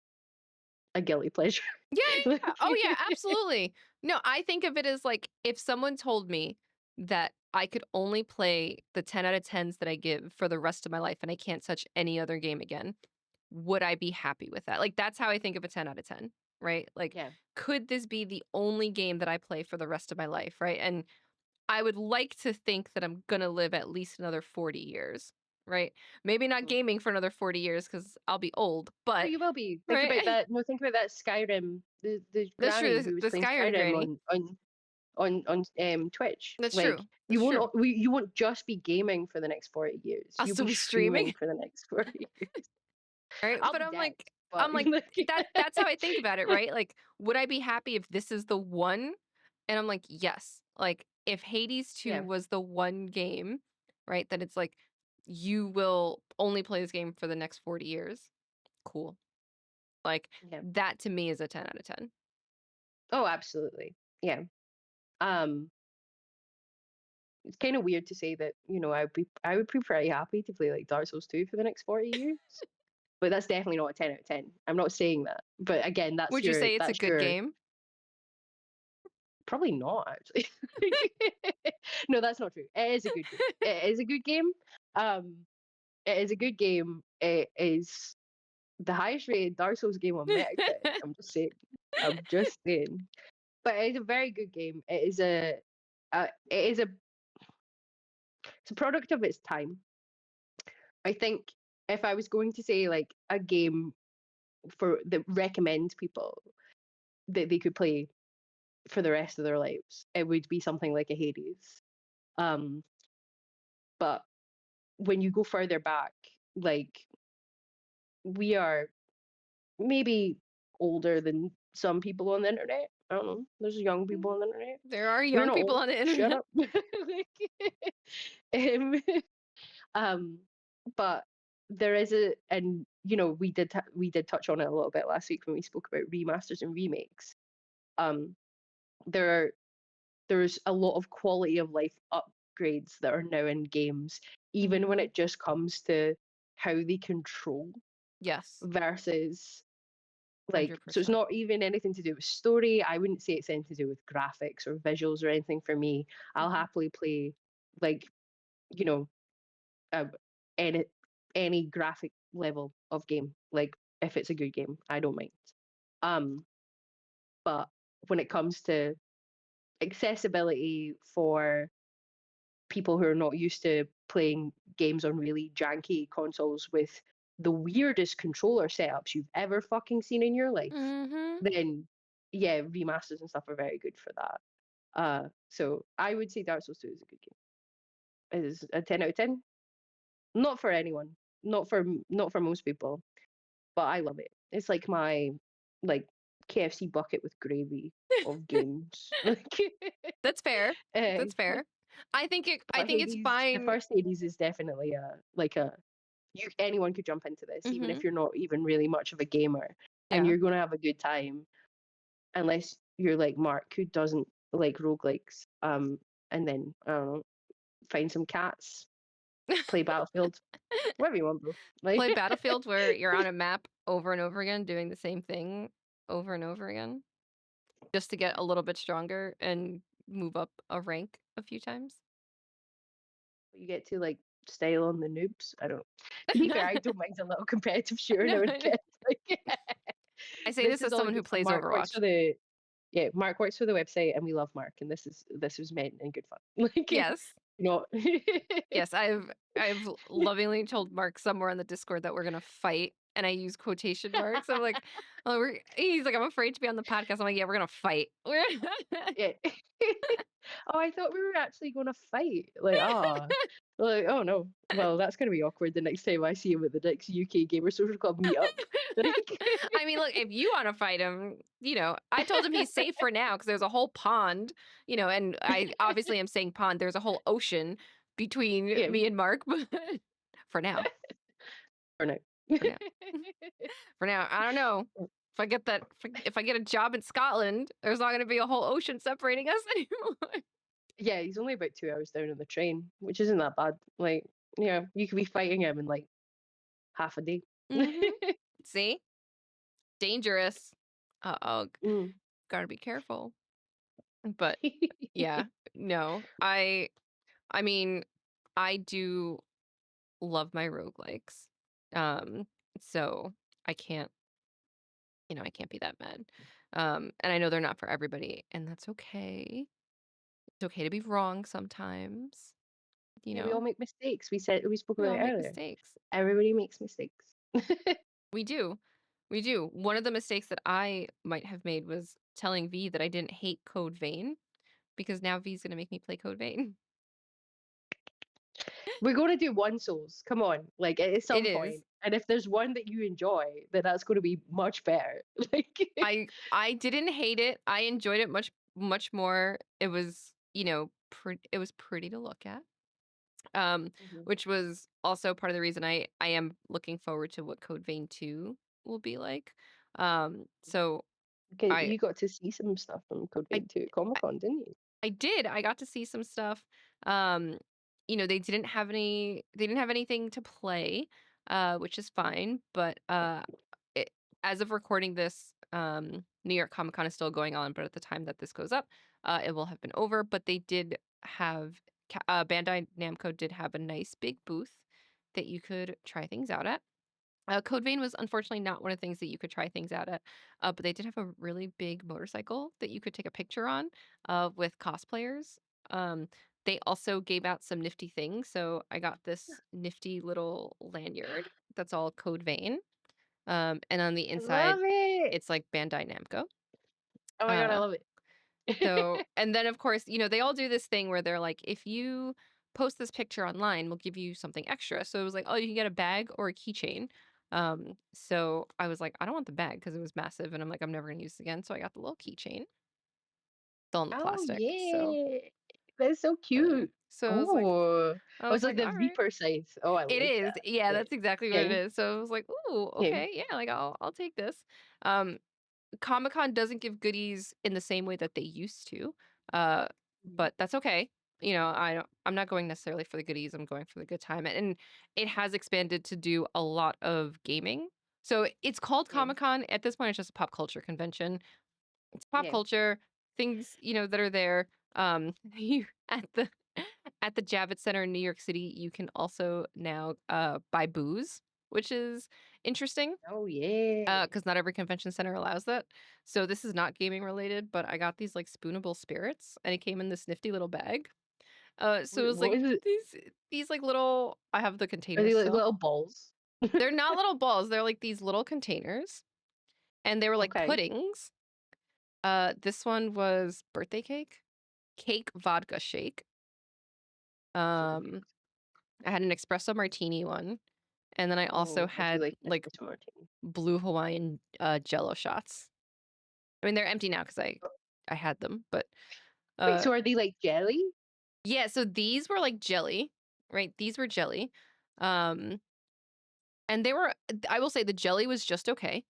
a guilty pleasure. Yeah, Like, yeah. Oh, yeah, absolutely. No, I think of it as like if someone told me that I could only play the 10 out of 10s that I give for the rest of my life and I can't touch any other game again, would I be happy with that? Like, that's how I think of a 10 out of 10, right? Like, yeah, could this be the only game that I play for the rest of my life, right? And I would like to think that I'm gonna live at least another 40 years, right? Maybe not mhm. gaming for another 40 years because I'll be old, No, but you will be. Think about right? that. No, think about that Skyrim. The That's granny true. who was The playing Skyrim Skyrim granny. on Twitch. That's Like true. That's true. you won't just be gaming for the next 40 years. I'll You'll still be be streaming, streaming for the next 40 years. right? I'll But be I'm dead, like but I'm like like, that's how I think about it, right? Like, would I be happy if this is the one? And I'm like, yes. Like, if Hades 2 yeah, was the one game, right? That it's like you will only play this game for the next 40 years. Cool. Like yeah. that to me is a 10 out of 10. Oh, absolutely. Yeah. Um, it's kind of weird to say that, I would be pretty happy to play like Dark Souls 2 for the next 40 years. But that's definitely not a 10 out of 10. I'm not saying that. But again, Would you say it's a that's good your game? probably not actually. No, that's not true. It is a good game. It is a good game. Um, it is a good game. It is the highest rated Dark Souls game on Metacritic. I'm just saying. I'm just saying. But it is a very good game. It is a it's a product of its time. I think if I was going to say like a game for that recommend people that they could play for the rest of their lives, it would be something like a Hades. Um, but when you go further back, like we are maybe older than some people on the internet. I don't know. There's young people on the internet. There are We're young not people old. on the Shut internet. up. Like, um, um, but there is and we did touch on it a little bit last week when we spoke about remasters and remakes. Um, there are there's a lot of quality of life upgrades that are now in games, even when Mhm. it just comes to how they control Yes. versus so it's 100%. not even anything to do with story. I wouldn't say it's anything to do with graphics or visuals or anything for me. I'll Mhm. happily play like, you know, uh, any any graphic level of game. Like if it's a good game, I don't mind. Um, but when it comes to accessibility for people who are not used to playing games on really janky consoles with the weirdest controller setups you've ever fucking seen in your life, Mhm. then yeah, remasters and stuff are very good for that. So I would say Dark Souls 2 is a good game. It is a 10 out of 10. Not for anyone, not for most people, but I love it. It's like my like KFC bucket with gravy of games. Like, That's fair. uh, That's fair. I but think it's The fine. first Hades is definitely a you anyone could jump into this, even if Mhm. you're not even really much of a gamer, and Yeah. you're gonna have a good time, unless you're like Mark, who doesn't like roguelikes. And then I don't know, find some cats, play Battlefield, whatever you want, bro. Like, Play Battlefield where you're on a map over and over again doing the same thing over and over again just to get a little bit stronger and move up a rank a few times. you get to like style on the noobs. I don't. To be fair, I don't mind a little competitive shooter now No, and I know. again. Like, I say this this is as all someone who good fun. plays Overwatch. Mark works for the website, and we love Mark, and this was meant in good fun. Like, Yes. not. Yes, I've lovingly told Mark somewhere on the Discord that we're gonna fight and I use quotation marks. I'm like, "Oh, he's like, "I'm afraid to be on the podcast." I'm like, "Yeah, we're gonna fight." Yeah. Oh, I thought we were actually gonna fight. Like, oh no. Well, that's gonna be awkward the next time I see him at the next UK Gamer Social Club meetup. Like, I mean, look, if you want to fight him, I told him he's safe for now because there's a whole pond, and I obviously am saying pond. There's a whole ocean between yeah, me and Mark, but for now, for now. for now, for now, I don't know. If I get a job in Scotland, there's not going to be a whole ocean separating us anymore. Yeah, he's only about 2 hours down on the train, which isn't that bad. Like, yeah, you could be fighting him in like half a day. Hmm. See, dangerous. Oh, Mm. gotta be careful. But yeah, no, I mean, I do love my roguelikes. Um, so I can't, I can't be that mad. And I know they're not for everybody, and that's okay. It's okay to be wrong sometimes, you Yeah, we all know. make mistakes. We spoke We about all it make earlier. mistakes. Everybody makes mistakes. We do. We do. One of the mistakes that I might have made was telling V that I didn't hate Code Vein because now V's gonna make me play Code Vein. We're going to do one souls. Come on, like at It some is. point. And if there's one that you enjoy, then that's going to be much better. Like, I didn't hate it. I enjoyed it much more. It was, it was pretty to look at. Um, Mhm. which was also part of the reason I am looking forward to what Code Vein 2 will be like. So Okay, I you got to see some stuff from Code I Vein 2 at Comic Con, didn't you? I did. I got to see some stuff. Um, they didn't have anything to play, which is fine, but it, as of recording this, New York Comic Con is still going on, but at the time that this goes up, it will have been over, but they did have Bandai Namco did have a nice big booth that you could try things out at. Code Vein was unfortunately not one of the things that you could try things out at, but they did have a really big motorcycle that you could take a picture on with cosplayers. Um, they also gave out some nifty things. So I got this nifty little lanyard that's all Code Vein. And on the I inside, love it. it's like Bandai Namco. Oh my god, I Uh, love so, it. and then of course, they all do this thing where they're like, if you post this picture online, we'll give you something extra. So it was like, oh, you can get a bag or a keychain. So I was like, I don't want the bag because it was massive, and I'm like, I'm never gonna use it again. So I got the little keychain, still in the Oh plastic. So, yeah, that's so cute. so I was like, Oh, I oh, was it's like like, the all right. Reaper size. Oh, I It like is, that. yeah, Yeah, that's exactly what yeah, it is. So I was like, ooh, yeah. okay, yeah, like I'll take this. Um, Comic-Con doesn't give goodies in the same way that they used to, uh, Mhm. but that's okay. I'm not going necessarily for the goodies, I'm going for the good time, and it has expanded to do a lot of gaming. So it's called Yeah, Comic-Con, at this point, it's just a pop culture convention. It's pop yeah. culture, things, that are there. You at the Javits Center in New York City, you can also now, buy booze, which is interesting. Oh yeah. Because not every convention center allows that. So this is not gaming related, but I got these like spoonable spirits and it came in this nifty little bag. So it was What like is it? these like little I have the Are containers they like still. little balls? They're not little balls, they're like these little containers and they were like Okay. puddings. This one was birthday cake vodka shake. Okay. Um, I had an espresso martini one, and then I also Oh, I do had like like espresso martini. blue Hawaiian jello shots. I mean, they're empty now because I had them, but Wait, uh so are they like jelly? yeah, so these were like jelly, right? These were jelly. Um and they were I will say the jelly was just okay.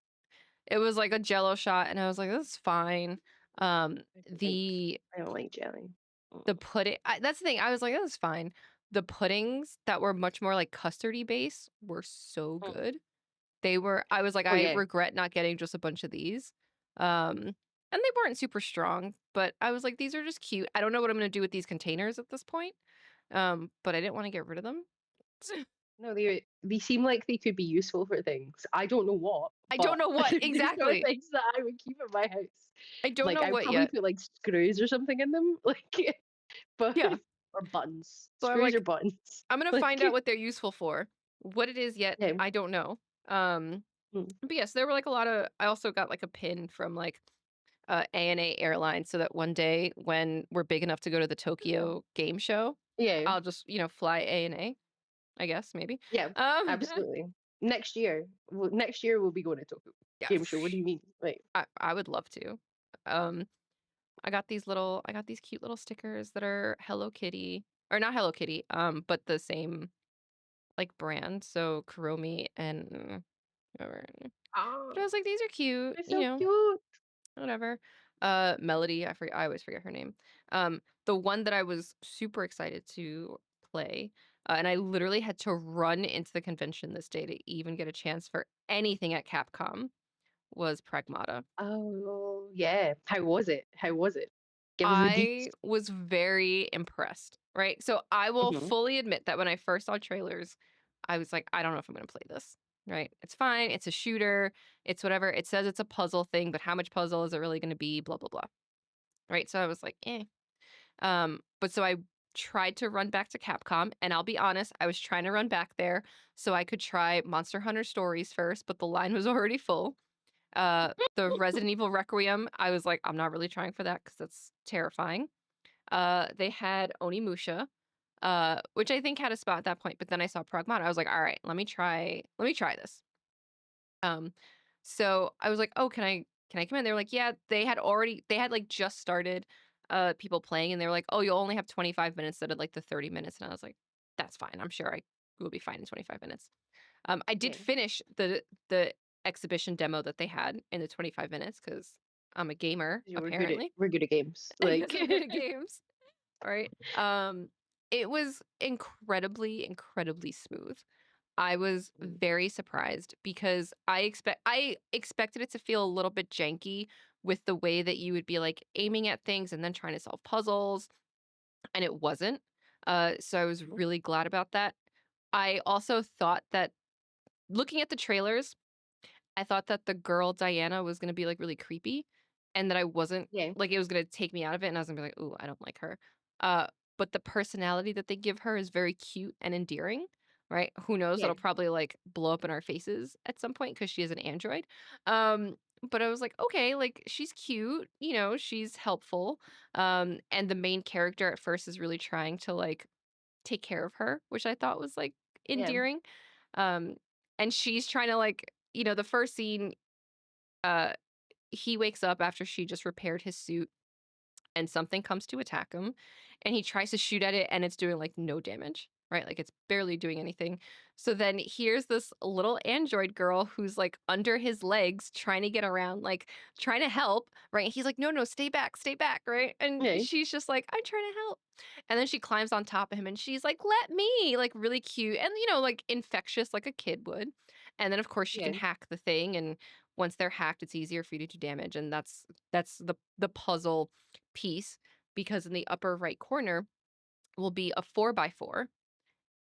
It was like a jello shot and I was like, this is fine. Um I don't like the I don't like jelly. Mm. the pudding that's the thing. I was like, this is fine. The puddings that were much more like custardy base were so Mm. good. I was like, Oh I yeah. regret not getting just a bunch of these. And they weren't super strong, but I was like, these are just cute. I don't know what I'm gonna do with these containers at this point. But I didn't want to get rid of them. No, they seem like they could be useful for things. I don't know what, I don't but know what these are exactly. things that I would keep in my house. I don't Like know I'd what probably yet. put like screws or something in them, like but Yeah. or buttons, So I'm screws or like, buttons. I'm gonna Like find out what they're useful for. What it is yet, yeah, I don't know. Mm. But yes, there were like a lot of I also got like a pin from like ANA Airlines so that one day when we're big enough to go to the Oh. Tokyo game show, Yeah, I'll just, fly ANA, I guess, maybe. yeah, Um, absolutely. Next year we'll be going to Tokyo yeah, Game Show. What do you mean? Like, I would love to. Um, I got these cute little stickers that are Hello Kitty, or not Hello Kitty, but the same like brand, so Kuromi and whatever. But I oh, was like, these are cute, they're so cute. whatever. Melody, I always forget her name. The one that I was super excited to play, and I literally had to run into the convention this day to even get a chance for anything at Capcom was Pragmata. Oh, yeah. How was it? How was it? Give us the deets. I was very impressed, right? So I will Mhm. fully admit that when I first saw trailers, I was like, I don't know if I'm going to play this, right? It's fine. It's a shooter. It's whatever. It says it's a puzzle thing, but how much puzzle is it really going to be? Blah, blah, blah. Right. So I was like, eh. But so I tried to run back to Capcom, and I'll be honest, I was trying to run back there so I could try Monster Hunter Stories first, but the line was already full. The Resident Evil Requiem, I was like, I'm not really trying for that because that's terrifying. They had Onimusha, which I think had a spot at that point, but then I saw Pragmata. I was like, all right, let me try this. Um, so I was like, "Oh, can I come in?" They were like, "Yeah." They had like just started people playing and they were like, "Oh, you'll only have 25 minutes instead of like the 30 minutes." And I was like, "That's fine. I'm sure I will be fine in 25 minutes." I did Yeah, finish the exhibition demo that they had in the 25 minutes cuz I'm a gamer you were good at apparently we're good at games. because Like, I'm good at games, right? It was incredibly smooth. I was mm, very surprised because I expected it to feel a little bit janky with the way that you would be like aiming at things and then trying to solve puzzles, and it wasn't. So I was mhm. really glad about that. I also thought that looking at the trailers, I thought that the girl Diana was gonna be, like, really creepy, and that I wasn't Yeah, like, it was gonna take me out of it, and I was gonna be like, "Ooh, I don't like her." But the personality that they give her is very cute and endearing, right? Who knows? yeah, It'll probably, like, blow up in our faces at some point because she is an android. But I was like, "Okay, like, she's cute, she's helpful." And the main character at first is really trying to, like, take care of her, which I thought was, like, yeah, endearing. Um, and she's trying to, like the first scene, uh, he wakes up after she just repaired his suit and something comes to attack him and he tries to shoot at it and it's doing like no damage, right? Like it's barely doing anything. So then here's this little android girl who's like under his legs trying to get around, like trying to help, right? He's like, no, no, stay back, right? And yeah, she's just like, I'm trying to help. And then she climbs on top of him and she's like, let me, like really cute and, like infectious, like a kid would. And then, of course, she can yeah, hack the thing. And once they're hacked, it's easier for you to do damage. And that's the puzzle piece because in the upper right corner will be a 4x4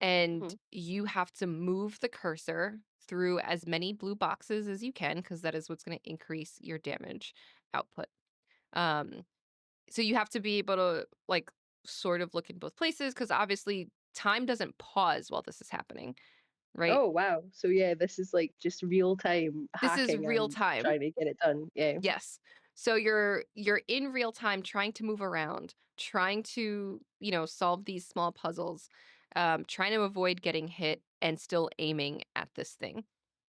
and mhm. you have to move the cursor through as many blue boxes as you can because that is what's going to increase your damage output. Um, so you have to be able to like sort of look in both places because obviously time doesn't pause while this is happening, right? Oh, wow. So, yeah, this is, like, just real time This is hacking real and time. trying to get it done. Yeah. Yes. So you're in real time trying to move around, trying to, solve these small puzzles, trying to avoid getting hit and still aiming at this thing,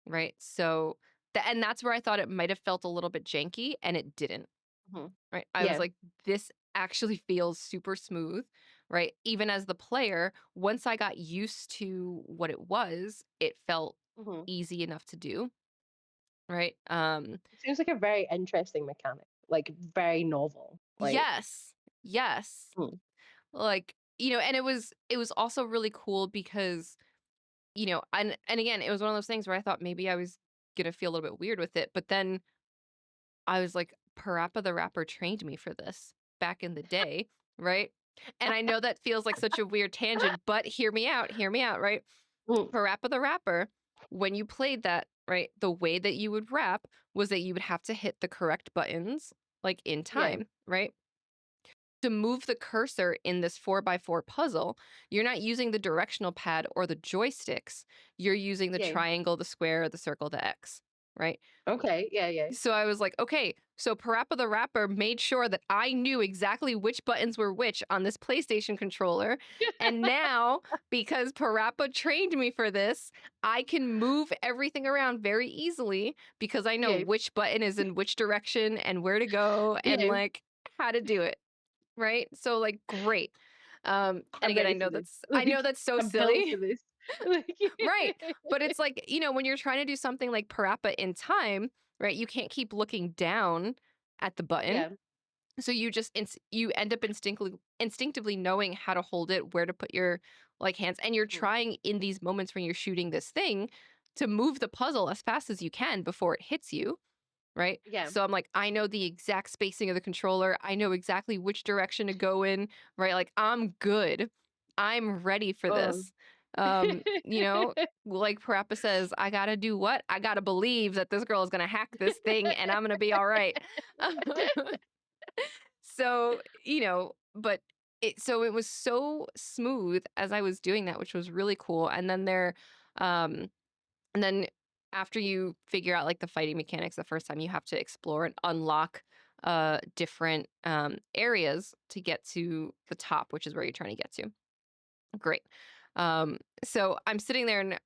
right? So and that's where I thought it might have felt a little bit janky and it didn't, Mhm. right? I was Yeah, like this actually feels super smooth, right? Even as the player, once I got used to what it was, it felt mhm. easy enough to do, right? It seems like a very interesting mechanic, like, very novel, like Yes. Yes. mm, Like, and it was also really cool because, and again, it was one of those things where I thought maybe I was gonna feel a little bit weird with it, but then I was like, Parappa the Rapper trained me for this back in the day, right? And I know that feels like such a weird tangent, but hear me out, right? mm, Parappa the Rapper, when you played that, right, the way that you would rap was that you would have to hit the correct buttons, like in yeah, time, right? To move the cursor in this 4x4 puzzle, you're not using the directional pad or the joysticks. You're using the yeah. triangle, the square, the circle, the X. right? Okay. Yeah. Yeah. So I was like, okay, so Parappa the Rapper made sure that I knew exactly which buttons were which on this PlayStation controller. And now, because Parappa trained me for this, I can move everything around very easily because I know Yeah. which button is in which direction and where to go and Yeah. like how to do it. Right. So like great. And I'm again, ready for this. I know Like, that's so I'm built silly. for this. Like, Right. But it's like, when you're trying to do something like Parappa in time, right, you can't keep looking down at the button. yeah. So you just you end up instinctively knowing how to hold it, where to put your like hands, and you're Mm. trying in these moments when you're shooting this thing to move the puzzle as fast as you can before it hits you, right? Yeah. So I'm like, I know the exact spacing of the controller. I know exactly which direction to go in, right? Like I'm good. I'm ready for Oh. this. Like Parappa says, I gotta do what? I gotta believe that this girl is gonna hack this thing and I'm gonna be all right. So, it was so smooth as I was doing that, which was really cool. Um, and then after you figure out like the fighting mechanics the first time, you have to explore and unlock different areas to get to the top, which is where you're trying to get to. Great. So I'm sitting there and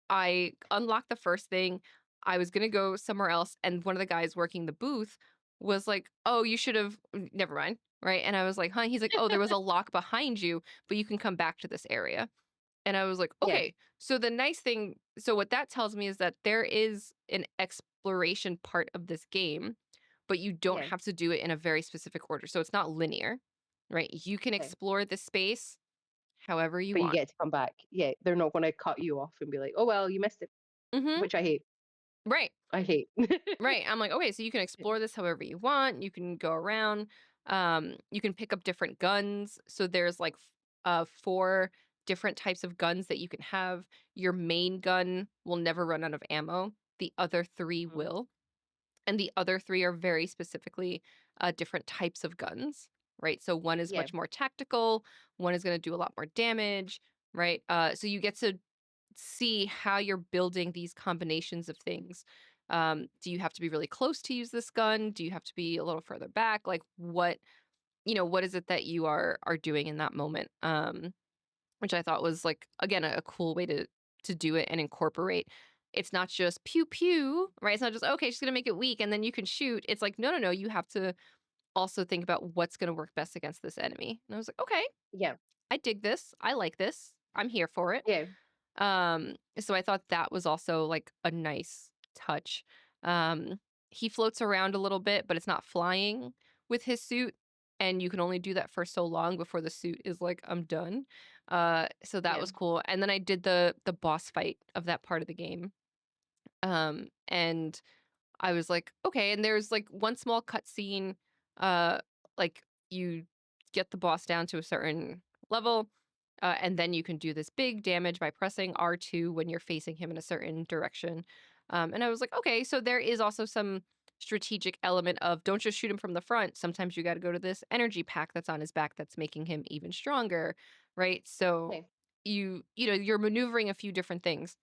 I unlocked the first thing. I was gonna go somewhere else, and one of the guys working the booth was like, "Oh, you should have never mind." Right. And I was like, huh? He's like, "Oh, there was a lock behind you, but you can come back to this area." And I was like, yeah. okay. So what that tells me is that there is an exploration part of this game, but you don't Yeah. have to do it in a very specific order. So it's not linear, right? You can Okay. explore the space however you But you want. get to come back. Yeah. They're not going to cut you off and be like, oh, well, you missed it, Hmm. which I hate. Right. I hate. Right. I'm like, okay, so you can explore this however you want. You can go around. You can pick up different guns. So there's like four different types of guns that you can have. Your main gun will never run out of ammo. The other three Mhm. will. And the other three are very specifically different types of guns. Right. So one is Yeah. much more tactical. One is going to do a lot more damage. Right. So you get to see how you're building these combinations of things. Do you have to be really close to use this gun? Do you have to be a little further back? Like what is it that you are doing in that moment? Which I thought was like again a cool way to do it and incorporate. It's not just pew pew, right? It's not just okay, she's gonna make it weak and then you can shoot. It's like no, no, no. You have to also think about what's gonna work best against this enemy. And I was like, okay, Yeah. I dig this. I like this. I'm here for it. Yeah. So I thought that was also like a nice touch. Um, he floats around a little bit, but it's not flying with his suit. And you can only do that for so long before the suit is like, I'm done. So that Yeah. was cool. And then I did the boss fight of that part of the game. And I was like, okay, and there's like one small cutscene, uh, like you get the boss down to a certain level, and then you can do this big damage by pressing R2 when you're facing him in a certain direction. And I was like, okay, so there is also some strategic element of don't just shoot him from the front. Sometimes you got to go to this energy pack that's on his back that's making him even stronger, right? So Yeah. you're maneuvering a few different things,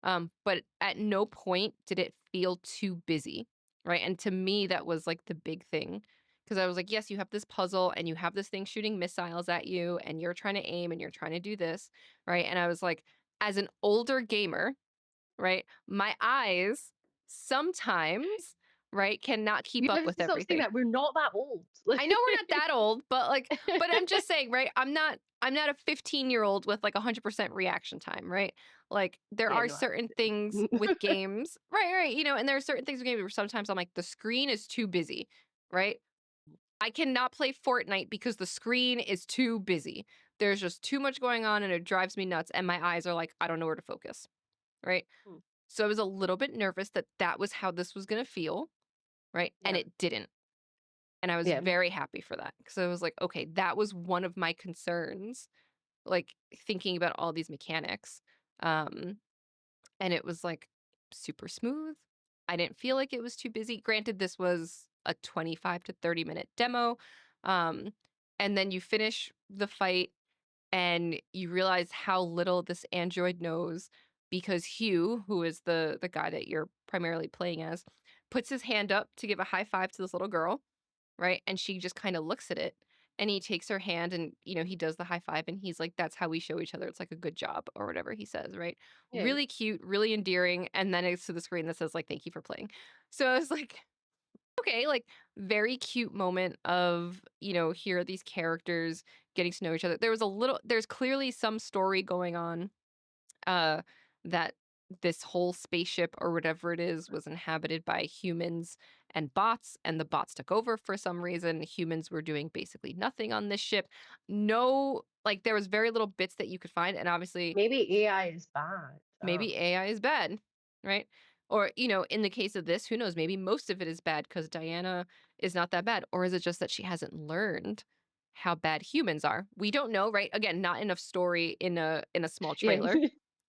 but at no point did it feel too busy, right? And to me, that was like the big thing. Because I was like, yes, you have this puzzle and you have this thing shooting missiles at you, and you're trying to aim and you're trying to do this, right? And I was like, as an older gamer, right, my eyes sometimes, right, cannot keep You up have with to stop saying everything. that. We're not that old. I know we're not that old, but I'm just saying, right? I'm not a 15-year-old with like 100% reaction time, right? Like there yeah. are No. certain things with games, right, right, and there are certain things with games where sometimes I'm like the screen is too busy, right? I cannot play Fortnite because the screen is too busy. There's just too much going on and it drives me nuts and my eyes are like I don't know where to focus, right? Mm. So I was a little bit nervous that that was how this was going to feel, right? And Yeah. it didn't. And I was Yeah. very happy for that because I was like, okay, that was one of my concerns, like thinking about all these mechanics. Um, and it was like super smooth. I didn't feel like it was too busy. Granted, this was a 25 to 30-minute demo. Um, and then you finish the fight and you realize how little this android knows. because Hugh, who is the guy that you're primarily playing as, puts his hand up to give a high five to this little girl, right? And she just kind of looks at it. And he takes her hand and, he does the high five and he's like, that's how we show each other. It's like a good job or whatever he says, right? Yeah. Really cute, really endearing. And then it's to the screen that says, like, thank you for playing. So I was like, okay, like, very cute moment of, here are these characters getting to know each other. There's clearly some story going on, uh, that this whole spaceship or whatever it is was inhabited by humans and bots, and the bots took over for some reason. Humans were doing basically nothing on this ship. No, like, there was very little bits that you could find, and obviously Maybe AI is bad. maybe AI is bad, right? Or, in the case of this, who knows? Maybe most of it is bad because Diana is not that bad. Or is it just that she hasn't learned how bad humans are? We don't know, right? Again, not enough story in a small Yeah. trailer,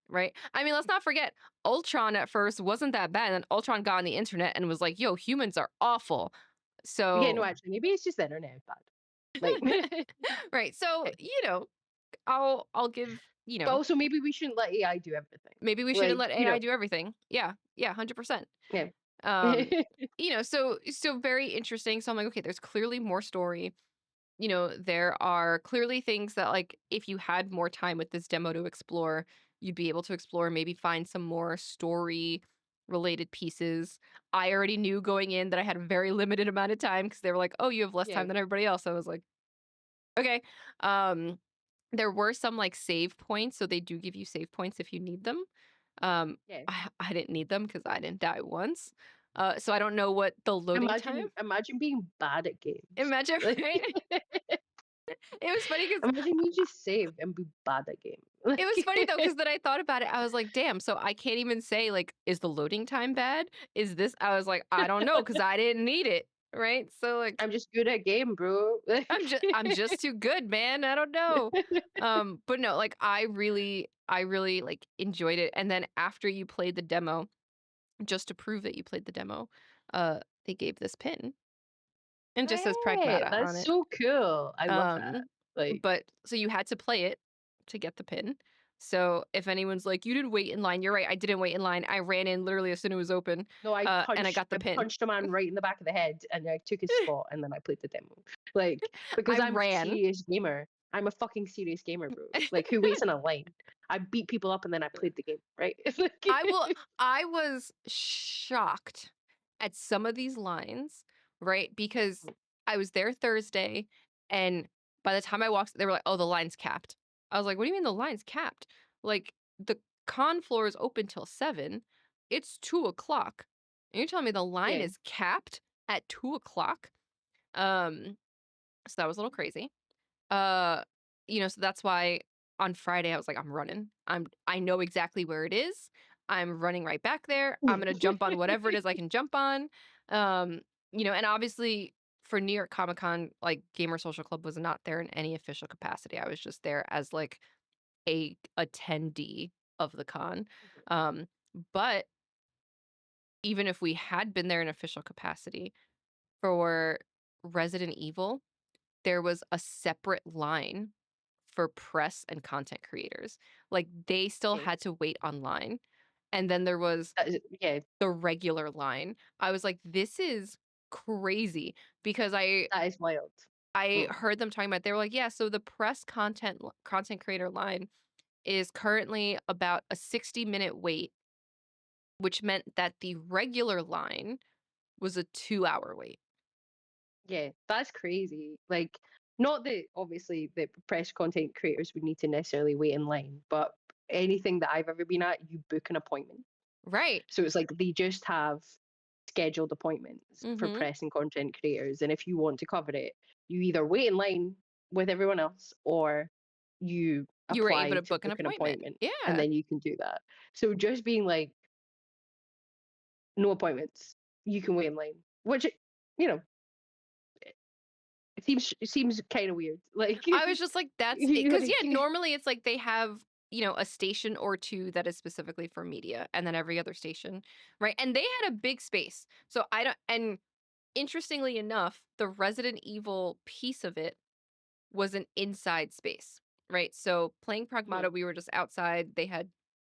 right? I mean, let's not forget, Ultron at first wasn't that bad. And then Ultron got on the internet and was like, yo, humans are awful. Yeah, no, So, actually, maybe it's just the internet is bad. Like, right. So, okay. I'll give, But also maybe we shouldn't let AI do everything. maybe we shouldn't Like, let AI do everything. Yeah. Yeah. 100%. yeah. Um, so very interesting. So I'm like, okay, there's clearly more story. There are clearly things that, like, if you had more time with this demo to explore, you'd be able to explore, maybe find some more story related pieces. I already knew going in that I had a very limited amount of time because they were like, "Oh, you have less Yeah. time than everybody else." I was like, "Okay." Um, there were some, like, save points, so they do give you save points if you need them. Yeah. I didn't need them because I didn't die once. So I don't know what the loading time. Imagine being bad at games. Imagine, Like, right? It was funny because imagine you just save and be bad at games. it was funny though, because then I thought about it. I was like, damn, so I can't even say, like, is the loading time bad? Is this I was like, I don't know, because I didn't need it. Right. So, like, I'm just good at game, bro. Like, I'm just too good, man. I don't know. But no, like, I really like enjoyed it. And then after you played the demo, just to prove that you played the demo, they gave this pin and just says right, Pragmata on that's it. so cool. I love that. Um, Like, but so you had to play it to get the pin. So if anyone's like, "You didn't wait in line," you're right, I didn't wait in line. I ran in literally as soon as it was open, no, and I got the I pin. punched a man right in the back of the head, and I took his spot, and then I played the demo. Like, because I I'm a ran. serious gamer. I'm a fucking serious gamer, bro. Like, who waits in a line? I beat people up, and then I played the game, right? It's like, I will I was shocked at some of these lines, right? Because I was there Thursday, and by the time I walked, they were like, "Oh, the line's capped." I was like, "What do you mean the line's capped? Like, the con floor is open till 7. It's 2 o'clock. And you're telling me the line yeah, is capped at 2 o'clock?" Um, so that was a little crazy. Uh, so that's why on Friday I was like, I'm running. I know exactly where it is. I'm running right back there. I'm gonna jump on whatever it is I can jump on. Um, and obviously for New York Comic Con, like, Gamer Social Club was not there in any official capacity. I was just there as, like, a attendee of the con. Um, but even if we had been there in official capacity for Resident Evil, there was a separate line for press and content creators. Like, they still yeah, had to wait online, and then there was yeah, the regular line. I was like, "This is crazy," because that is wild. I Mm, heard them talking about they were like, "Yeah, so the press content creator line is currently about a 60-minute wait," which meant that the regular line was a 2-hour wait. yeah, that's crazy. Like, not that obviously the press content creators would need to necessarily wait in line, but anything that I've ever been at, you book an appointment. Right. So it's like they just have scheduled appointments for Mhm. press and content creators. And if you want to cover it, you either wait in line with everyone else or you You were able apply to to book an book an appointment. appointment and Yeah. then you can do that. So just being like, no appointments, you can wait in line, which, you know, it seems kind of weird. Like, I was just like, that's it. you Because, like, yeah, normally it's like they have, a station or two that is specifically for media and then every other station, right? And they had a big space. So I don't, and interestingly enough, the Resident Evil piece of it was an inside space, right? So playing mhm, Pragmata, we were just outside. They had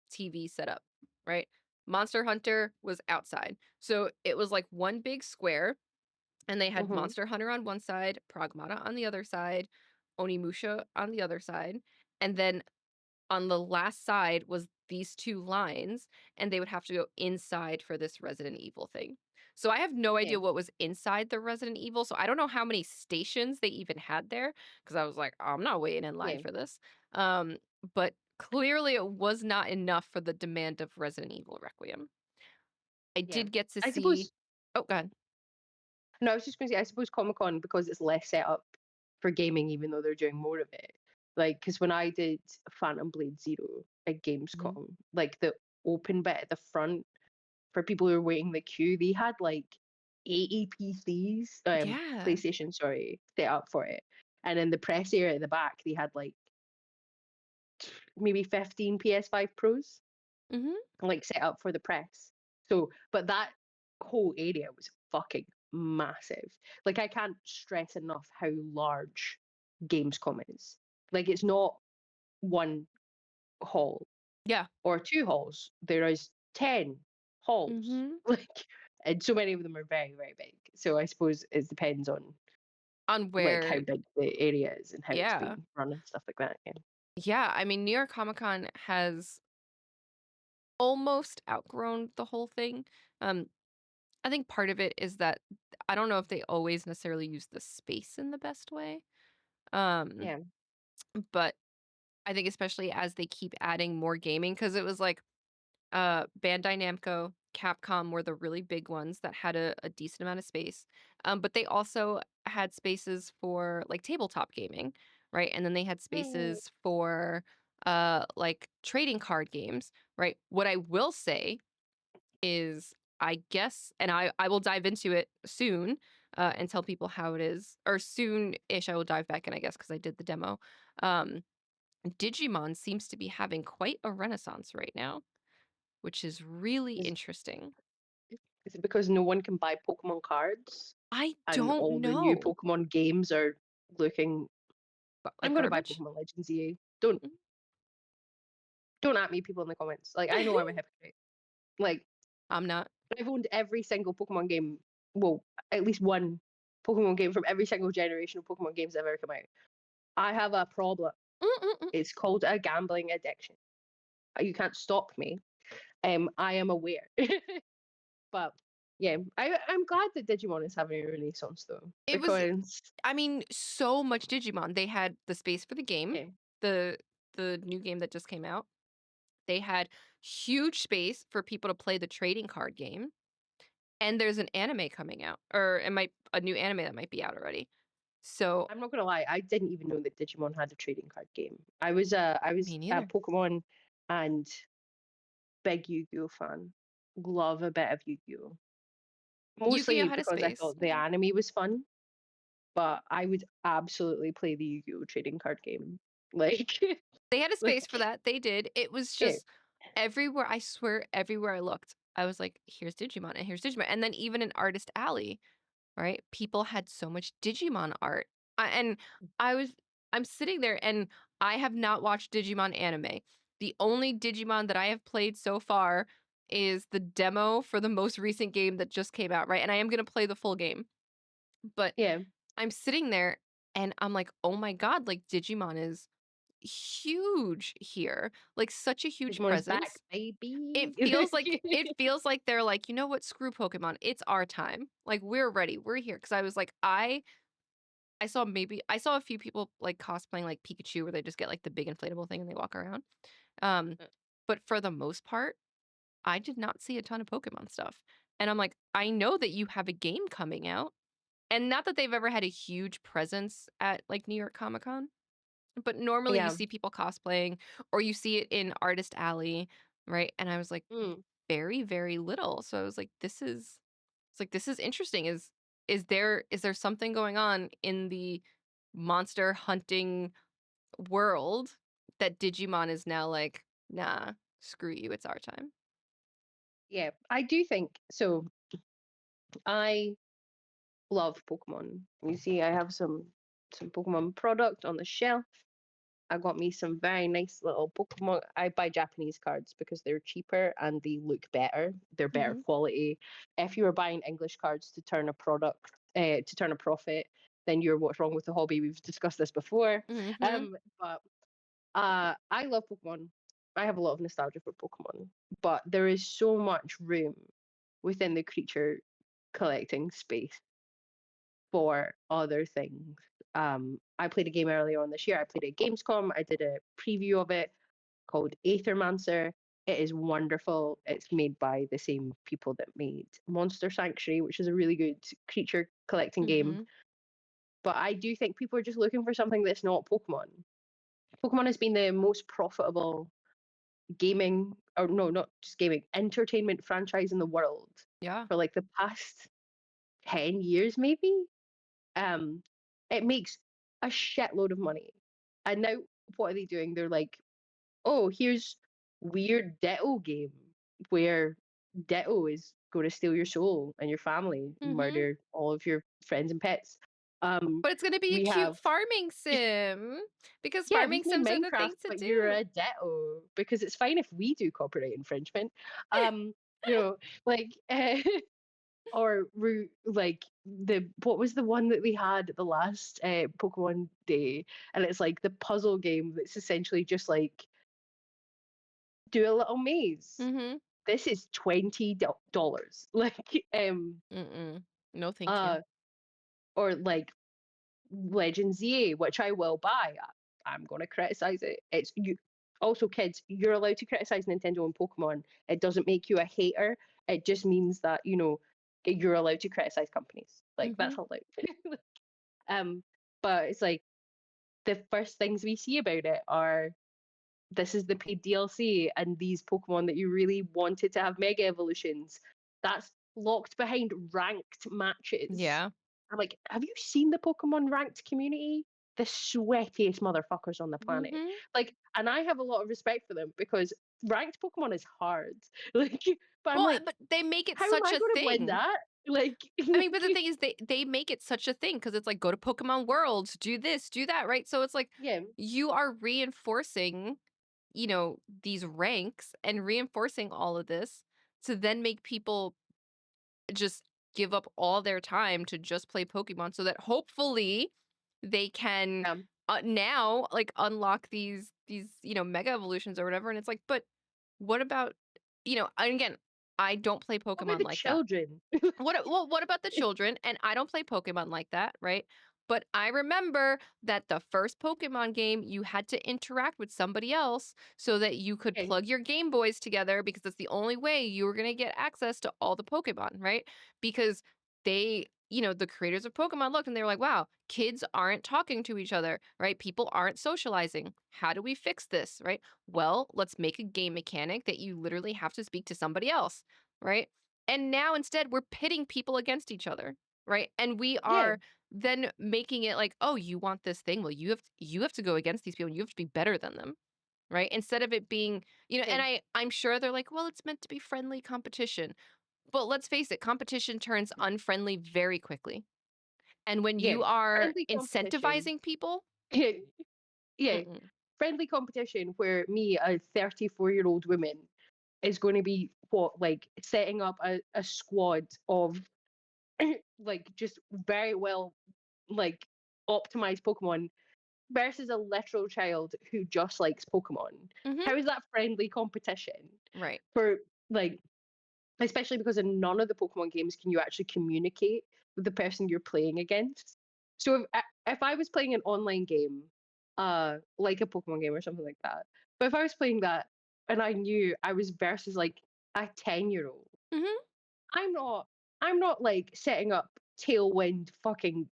TV setup, right? Monster Hunter was outside. So it was like one big square, and they had Mhm. Monster Hunter on one side, Pragmata on the other side, Onimusha on the other side, and then on the last side was these two lines, and they would have to go inside for this Resident Evil thing. So I have no Yeah. idea what was inside the Resident Evil, so I don't know how many stations they even had there, because I was like, I'm not waiting in line Yeah. for this. Um, but clearly it was not enough for the demand of Resident Evil Requiem. I Yeah. did get to I see. suppose Oh god. no, I was just gonna say, I suppose Comic-Con, because it's less set up for gaming, even though they're doing more of it. Like, because when I did Phantom Blade Zero at Mhm. Gamescom, like the open bit at the front for people who were waiting the queue, they had like 80 PCs, Yeah. PlayStation, sorry, set up for it. And in the press area at the back, they had like maybe 15 PS5 Pros, Mhm. like set up for the press. So, but that whole area was fucking massive. Like, I can't stress enough how large Gamescom is. Like, it's not one hall Yeah. or two halls. There is 10 halls. Mhm. Like, and so many of them are very, very big. So I suppose it depends on On like how where. big the area is and how it's Yeah. being run and stuff like that. Yeah. Yeah, I mean, New York Comic Con has almost outgrown the whole thing. Um, I think part of it is that I don't know if they always necessarily use the space in the best way. Um, Yeah. but I think especially as they keep adding more gaming, because it was like Bandai Namco, Capcom were the really big ones that had a decent amount of space. But they also had spaces for like tabletop gaming, right? And then they had Mm. spaces for like trading card games, right? What I will say is I guess, and I will dive into it soon and tell people how it is, or soon-ish I will dive back in, I guess, because I did the demo. Um, Digimon seems to be having quite a renaissance right now, which is really Is, interesting. is it because no one can buy Pokemon cards I and don't all the new know. Pokemon games are looking? But like I'm gonna buy garbage? Pokemon Legends EA. Don't at me, people in the comments. Like, I know I'm a hypocrite. Like, I'm not. I've owned every single Pokemon game. Well, at least one Pokemon game from every single generation of Pokemon games that have ever come out. I have a problem. Mm-mm-mm. It's called a gambling addiction. You can't stop me. I am aware. But yeah, I'm glad that Digimon is having a renaissance though, It was, because I mean, so much Digimon. They had the space for the game, yeah, the the new game that just came out. They had huge space for people to play the trading card game, and there's an anime coming out, or it might a new anime that might be out already. So, I'm not gonna lie, I didn't even know that Digimon had a trading card game. I was me a neither. Pokemon and big Yu-Gi-Oh fan. Love a bit of Yu-Gi-Oh. Yu-Gi-Oh Mostly had a because I space. thought the anime was fun, but I would absolutely play the Yu-Gi-Oh trading card game. Like, They had a like space for that. They did. It was yeah, just everywhere. I swear, everywhere I looked, I was like, "Here's Digimon, and here's Digimon." And then even in Artist Alley, right? People had so much Digimon art, and I was, I'm sitting there, and I have not watched Digimon anime. The only Digimon that I have played so far is the demo for the most recent game that just came out, right? And I am gonna play the full game, but yeah. I'm sitting there, and I'm like, "Oh my god!" Like Digimon is huge here, like, such a huge Digimon is back, presence. baby. It feels like they're like, "You know what? Screw Pokemon. It's our time. Like, we're ready. We're here." Because I was like, I saw a few people, like, cosplaying, like, Pikachu, where they just get, like, the big inflatable thing and they walk around. Um, but for the most part, I did not see a ton of Pokemon stuff. And I'm like, "I know that you have a game coming out." And not that they've ever had a huge presence at, like, New York Comic Con. But normally you Yeah. see people cosplaying or you see it in Artist Alley, right? And I was like, Mm. very, very little. So I was like, this is interesting. Is there something going on in the monster hunting world that Digimon is now like, nah, screw you, it's our time. Yeah, I do think so. I love Pokemon. You see, I have some Pokemon product on the shelf. I got me some very nice little Pokemon. I buy Japanese cards because they're cheaper and they look better. They're better Mhm. quality. If you were buying English cards to turn a profit, then you're what's wrong with the hobby. We've discussed this before. Mhm. But I love Pokemon. I have a lot of nostalgia for Pokemon, but there is so much room within the creature collecting space for other things. I played a game earlier on this year. I played at Gamescom. I did a preview of it called Aethermancer. It is wonderful. It's made by the same people that made Monster Sanctuary, which is a really good creature collecting game. Mhm. But I do think people are just looking for something that's not Pokemon. Pokemon has been the most profitable gaming, or no, not just gaming, entertainment franchise in the world Yeah. for like the past 10 years, maybe. Um, it makes a shitload of money. And now what are they doing? They're like, oh, here's weird Ditto game where Ditto is going to steal your soul and your family, Mhm. murder all of your friends and pets. Um, But it's gonna be a we cute have farming sim, because yeah, farming we've made sims are the Minecraft, thing to but you're do. a Ditto because it's fine if we do copyright infringement. Um, you know, like or like the what was the one that we had at the last Pokemon Day, and it's like the puzzle game that's essentially just like do a little maze. Mhm. This is $20, like Mm-mm. No, thank you. uh or like Legend ZA, which I will buy. I'm going to criticize it. It's you. Also, kids, you're allowed to criticize Nintendo and Pokemon. It doesn't make you a hater. It just means that you're allowed to criticize companies. Like that's Mhm. allowed. um, but it's like the first things we see about it are this is the paid DLC and these Pokemon that you really wanted to have Mega Evolutions. That's locked behind ranked matches. Yeah. I'm like, have you seen the Pokemon ranked community? The sweatiest motherfuckers on the planet. Mhm. Like, and I have a lot of respect for them because ranked Pokemon is hard. Like, but I'm Well, like, but they make it how am such I a going to win thing. that? Like, I mean, but the like, thing is they make it such a thing because it's like, go to Pokemon Worlds, do this, do that, right? So it's like yeah, you are reinforcing, these ranks and reinforcing all of this to then make people just give up all their time to just play Pokemon so that hopefully they can um, now like unlock these mega evolutions or whatever. And it's like, but what about, and again, I don't play what about Pokemon the like that. children? What about the children? And I don't play Pokemon like that, right? But I remember that the first Pokemon game, you had to interact with somebody else so that you could Okay, plug your Game Boys together because that's the only way you were going to get access to all the Pokemon, right? Because the creators of Pokemon looked and they were like, wow, kids aren't talking to each other, right? People aren't socializing. How do we fix this, right? Well, let's make a game mechanic that you literally have to speak to somebody else, right? And now instead we're pitting people against each other, right? And we yeah, are then making it like, "Oh, you want this thing? Well, you have to go against these people. And you have to be better than them." Right? Instead of it being, and okay, I'm sure they're like, "Well, it's meant to be friendly competition." But let's face it, competition turns unfriendly very quickly. And when yeah. you are Friendly competition. incentivizing people, Yeah, yeah. mm-mm, Friendly competition where me, a 34-year-old woman, is going to be what, like setting up a squad of like just very well like optimized Pokemon versus a literal child who just likes Pokemon. mm-hmm, How is that friendly competition right. for like especially because in none of the Pokemon games can you actually communicate with the person you're playing against. So if I was playing an online game, like a Pokemon game or something like that, but if I was playing that and I knew I was versus like a 10-year-old, Mm-hmm, I'm not I'm not like setting up Tailwind fucking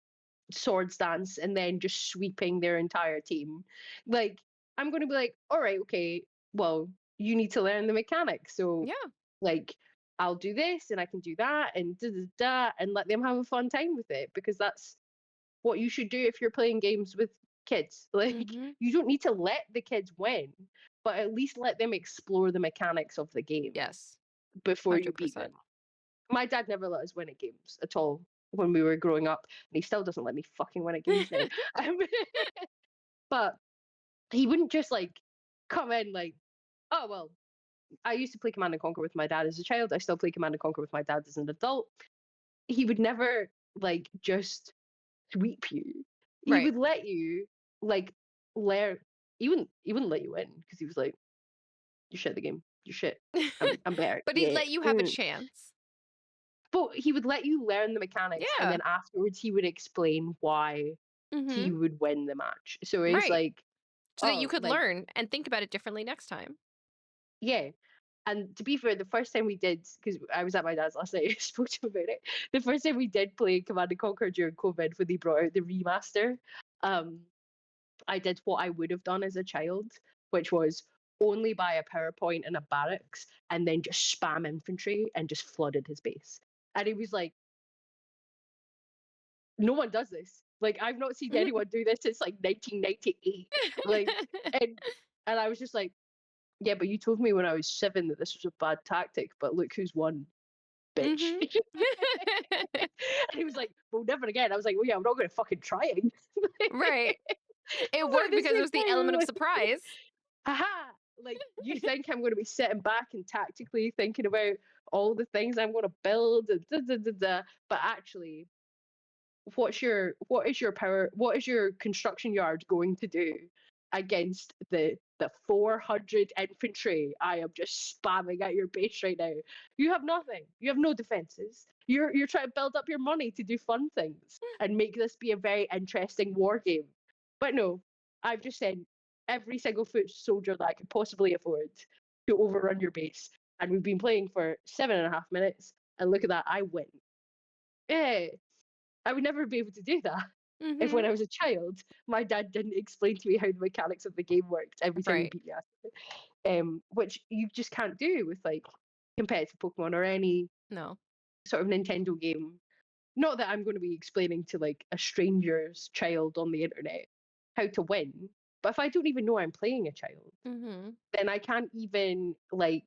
sword stance and then just sweeping their entire team. Like I'm going to be like, all right, okay, well, you need to learn the mechanics. So yeah. like I'll do this and I can do that and da da da and let them have a fun time with it because that's what you should do if you're playing games with kids. Like Mm-hmm, you don't need to let the kids win, but at least let them explore the mechanics of the game yes, before you beat them. 100%. My dad never let us win at games at all when we were growing up, and he still doesn't let me fucking win at games now. Um, but he wouldn't just like come in like, oh well, I used to play Command and Conquer with my dad as a child. I still play Command and Conquer with my dad as an adult. He would never like just sweep you. He Right. would let you like learn. He wouldn't let you in because he was like, "You shit the game. You shit. I'm better." But he'd Yeah. let you have a Mm. chance. But he would let you learn the mechanics, and Yeah. then afterwards he would explain why he Mhm. would win the match. So it's Right. like, So that you oh, could like learn and think about it differently next time. yeah. And to be fair, the first time we did, because I was at my dad's last night, I spoke to him about it. The first time we did play Command and Conquer during COVID, when they brought out the remaster, um, I did what I would have done as a child, which was only buy a PowerPoint and a barracks, and then just spam infantry and just flooded his base. And he was like, "No one does this. Like, I've not seen anyone do this since like 1998." Like, and and I was just like, "Yeah, but you told me when I was 7 that this was a bad tactic. But look who's won, bitch." Mhm. And he was like, "Well, never again." I was like, "Well, yeah, I'm not going to fucking try it." Right. It But at worked the because it same was the time, I'm element of like, surprise. "Aha!" Like, you think I'm going to be sitting back and tactically thinking about all the things I'm going to build and da da da da, but actually, what is your construction yard going to do against the 400 infantry I am just spamming at your base right now? You have nothing. You have no defenses. You're trying to build up your money to do fun things and make this be a very interesting war game. But no, I've just sent every single foot soldier that I could possibly afford to overrun your base. And we've been playing for 7.5 minutes, and look at that, I win. Yeah, I would never be able to do that if when Mhm. I was a child, my dad didn't explain to me how the mechanics of the game worked every time he Right. beat me at it. Which you just can't do with like competitive Pokemon or any No. sort of Nintendo game. Not that I'm going to be explaining to like a stranger's child on the internet how to win, but if I don't even know I'm playing a child, Mhm. then I can't even like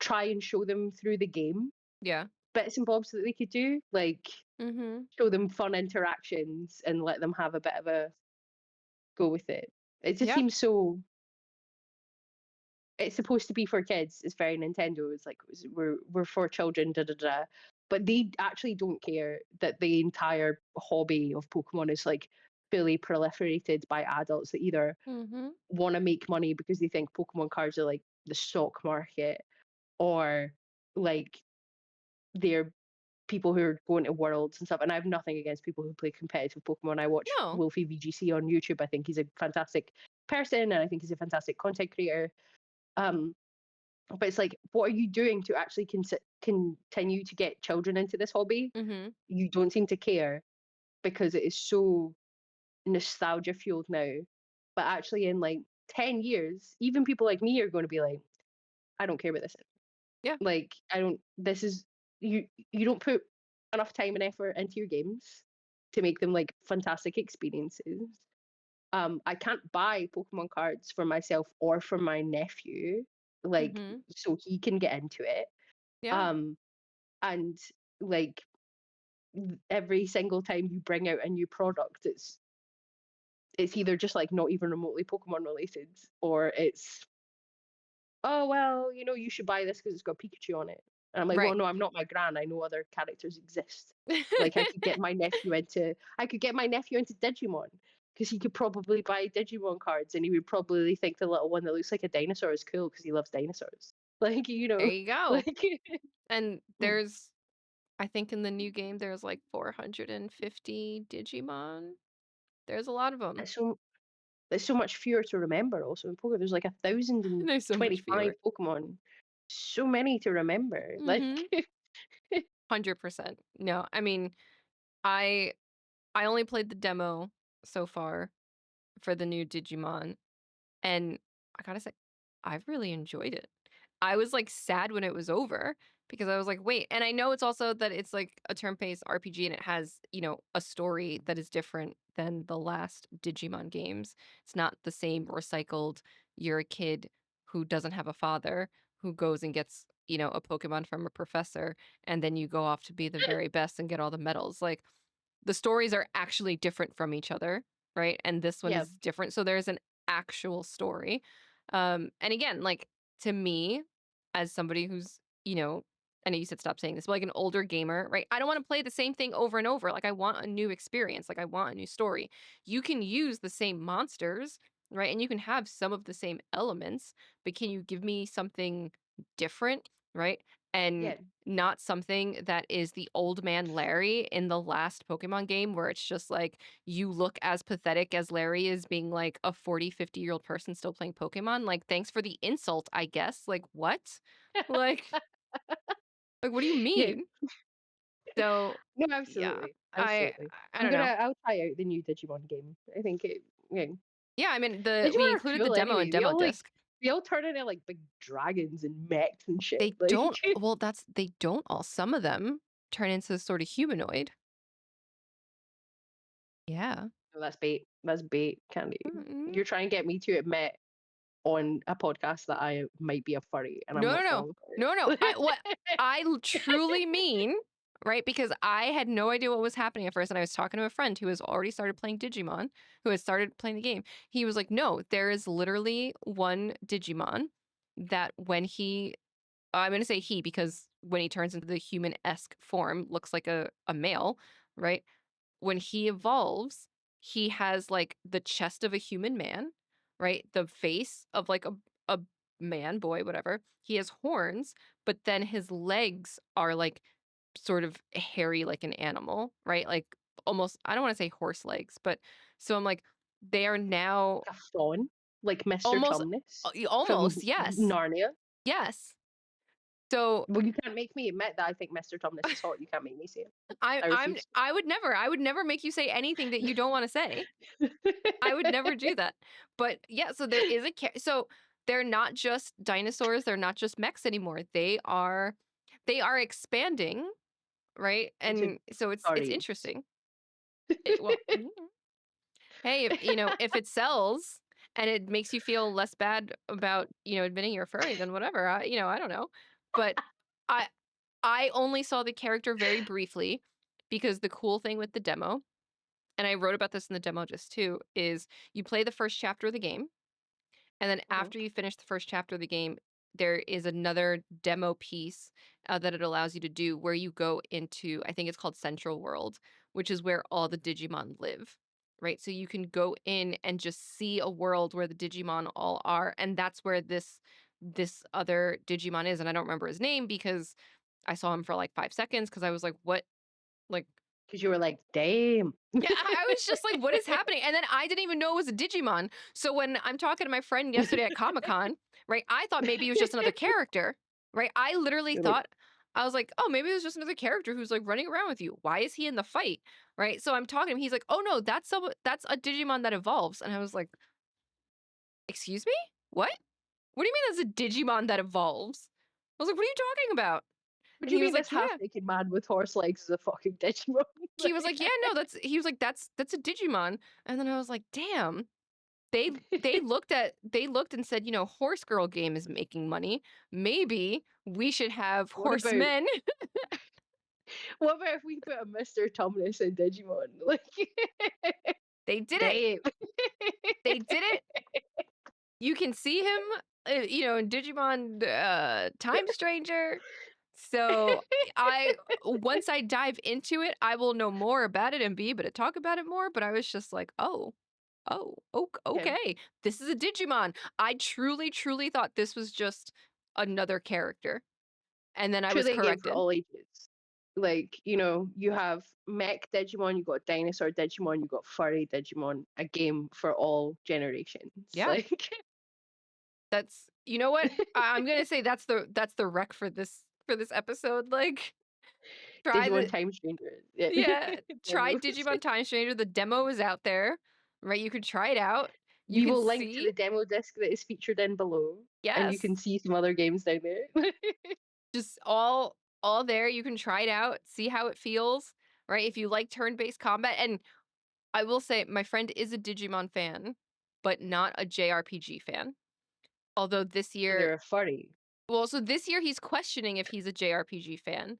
try and show them through the game Yeah. bits and bobs that they could do, like Mhm. show them fun interactions and let them have a bit of a go with it. It just Yeah. seems so. It's supposed to be for kids. It's very Nintendo. It's like we're for children, da da da. But they actually don't care that the entire hobby of Pokemon is like fully proliferated by adults that either Mhm. want to make money because they think Pokemon cards are like the stock market, or like they're people who are going to worlds and stuff. And I have nothing against people who play competitive Pokemon. I watch No. Wolfie VGC on YouTube. I think he's a fantastic person, and I think he's a fantastic content creator. Um, but it's like, what are you doing to actually continue to get children into this hobby? Mhm. You don't seem to care because it is so nostalgia fueled now. But actually, in like 10 years, even people like me are going to be like, I don't care about this. Yeah. Like, I don't, this is, you don't put enough time and effort into your games to make them like fantastic experiences. I can't buy Pokemon cards for myself or for my nephew, like, Mhm. so he can get into it. Yeah. Um, and like every single time you bring out a new product, it's either just like not even remotely Pokemon related, or it's, oh well, you should buy this because it's got Pikachu on it. And I'm like, well, Right. no, I'm not my gran. I know other characters exist. Like I could get my nephew into Digimon because he could probably buy Digimon cards, and he would probably think the little one that looks like a dinosaur is cool because he loves dinosaurs. Like There you go. like And there's I think in the new game there's like 450 Digimon. There's a lot of them. it's so there's so much fewer to remember. Also in Pokemon, there's like a thousand and There's so much twenty-five fewer. Pokemon. So many to remember. Like Mhm. 100%. No, I mean, I I only played the demo so far for the new Digimon, and I gotta say, I've really enjoyed it. I was like sad when it was over because I was like, wait, and I know it's also that it's like a turn-based RPG and it has, a story that is different than the last Digimon games. It's not the same recycled, you're a kid who doesn't have a father who goes and gets, a Pokemon from a professor, and then you go off to be the very best and get all the medals. Like the stories are actually different from each other, right? And this one yeah, is different. So there's an actual story. And again, like to me, as somebody who's, I know you said stop saying this, but like an older gamer, right? I don't want to play the same thing over and over. Like I want a new experience. Like I want a new story. You can use the same monsters, right? And you can have some of the same elements, but can you give me something different, right? And Yeah, not something that is the old man Larry in the last Pokemon game where it's just like you look as pathetic as Larry is being like a 40, 50-year-old person still playing Pokemon. Like, thanks for the insult, I guess. Like, what? Like, like what do you yeah. mean? So, No, yeah, absolutely, I absolutely. I don't know. I'll try out the new Digimon game. I think it, yeah. Yeah, I mean the we Digimon are included the cool demo and anyway. demo disc. They all turn into like big dragons and mechs and shit. They Like, don't well, that's they don't all. Some of them turn into sort of humanoid. Yeah. oh, that's bait. That's bait, Candy. Mm-mm. You're trying to get me to admit on a podcast that I might be a furry, and I'm No, no, not no. falling for No, no. it. Truly mean, right? Because I had no idea what was happening at first, and I was talking to a friend who has already started playing Digimon, who has started playing the game. He was like, "No, there is literally one Digimon that when he I'm gonna say he because when he turns into the human-esque form, looks like a male, right? When he evolves, he has like the chest of a human man, right? The face of like a man, boy, whatever. He has horns, but then his legs are like sort of hairy like an animal, right? Like almost I don't want to say horse legs, but so I'm like they are now A fawn, like Mr. almost Tumnus from almost, yes. Narnia. Yes. So Well, you can't make me admit that I think Mr. Tumnus is hot. You can't make me say it. I refuse. I would never make you say anything that you don't want to say. I would never do that. But yeah, so there is so they're not just dinosaurs, they're not just mechs anymore. They are expanding, right? Into And so it's furries. interesting. Well, hey, if it sells and it makes you feel less bad about, admitting you're a furry, then whatever. I don't know. But I I only saw the character very briefly because the cool thing with the demo, and I wrote about this in the demo just too, is you play the first chapter of the game. And then Mhm. after you finish the first chapter of the game, there is another demo piece that it allows you to do where you go into, I think it's called Central World, which is where all the Digimon live. Right. So you can go in and just see a world where the Digimon all are. And that's where this other Digimon is. And I don't remember his name because I saw him for like 5 seconds because I was like, what? Like, Because you were like, damn. yeah, I was just like, "What is happening?" And then I didn't even know it was a Digimon. So when I'm talking to my friend yesterday at Comic-Con, right, I thought maybe it was just another character, right? I literally You're like, thought I was like, "Oh, maybe it was just another character who's like running around with you. Why is he in the fight?" Right? So I'm talking to him. He's like, "Oh no, that's a Digimon that evolves." And I was like, "Excuse me? What? What do you mean that's a Digimon that evolves?" I was like, "What are you talking about?" what And do you he was mean this like, half "Yeah." naked man with horse legs is a fucking Digimon? He was like, "Yeah, no, that's." He was like, "That's a Digimon." And then I was like, "Damn." They looked and said, Horse Girl game is making money. Maybe we should have what about horsemen. what about if we put a Mr. Tumnus in Digimon? Like, They did it. damn. They did it. You can see him, in Digimon Time Stranger. So I once I dive into it, I will know more about it and be able to talk about it more. But I was just like, Yeah. okay. This is a Digimon. I truly, truly thought this was just another character. And then I was Truly a game for corrected. all ages. Like, you have mech Digimon, you got dinosaur Digimon, you got furry Digimon, a game for all generations. Yeah. Like, That's you know what? I'm gonna say that's the rec for this episode. Like, try Digimon the Time Stranger. Yeah. yeah, try Demos. Digimon Time Stranger. The demo is out there, right? You can try it out. You We can will link to see, the demo disc that is featured in below, and you yes, can see some other games down there. just all there. You can try it out, see how it feels, right? If you like turn-based combat, and I will say my friend is a Digimon fan, but not a JRPG fan. Although this So year, they're a furry. well, so this year he's questioning if he's a JRPG fan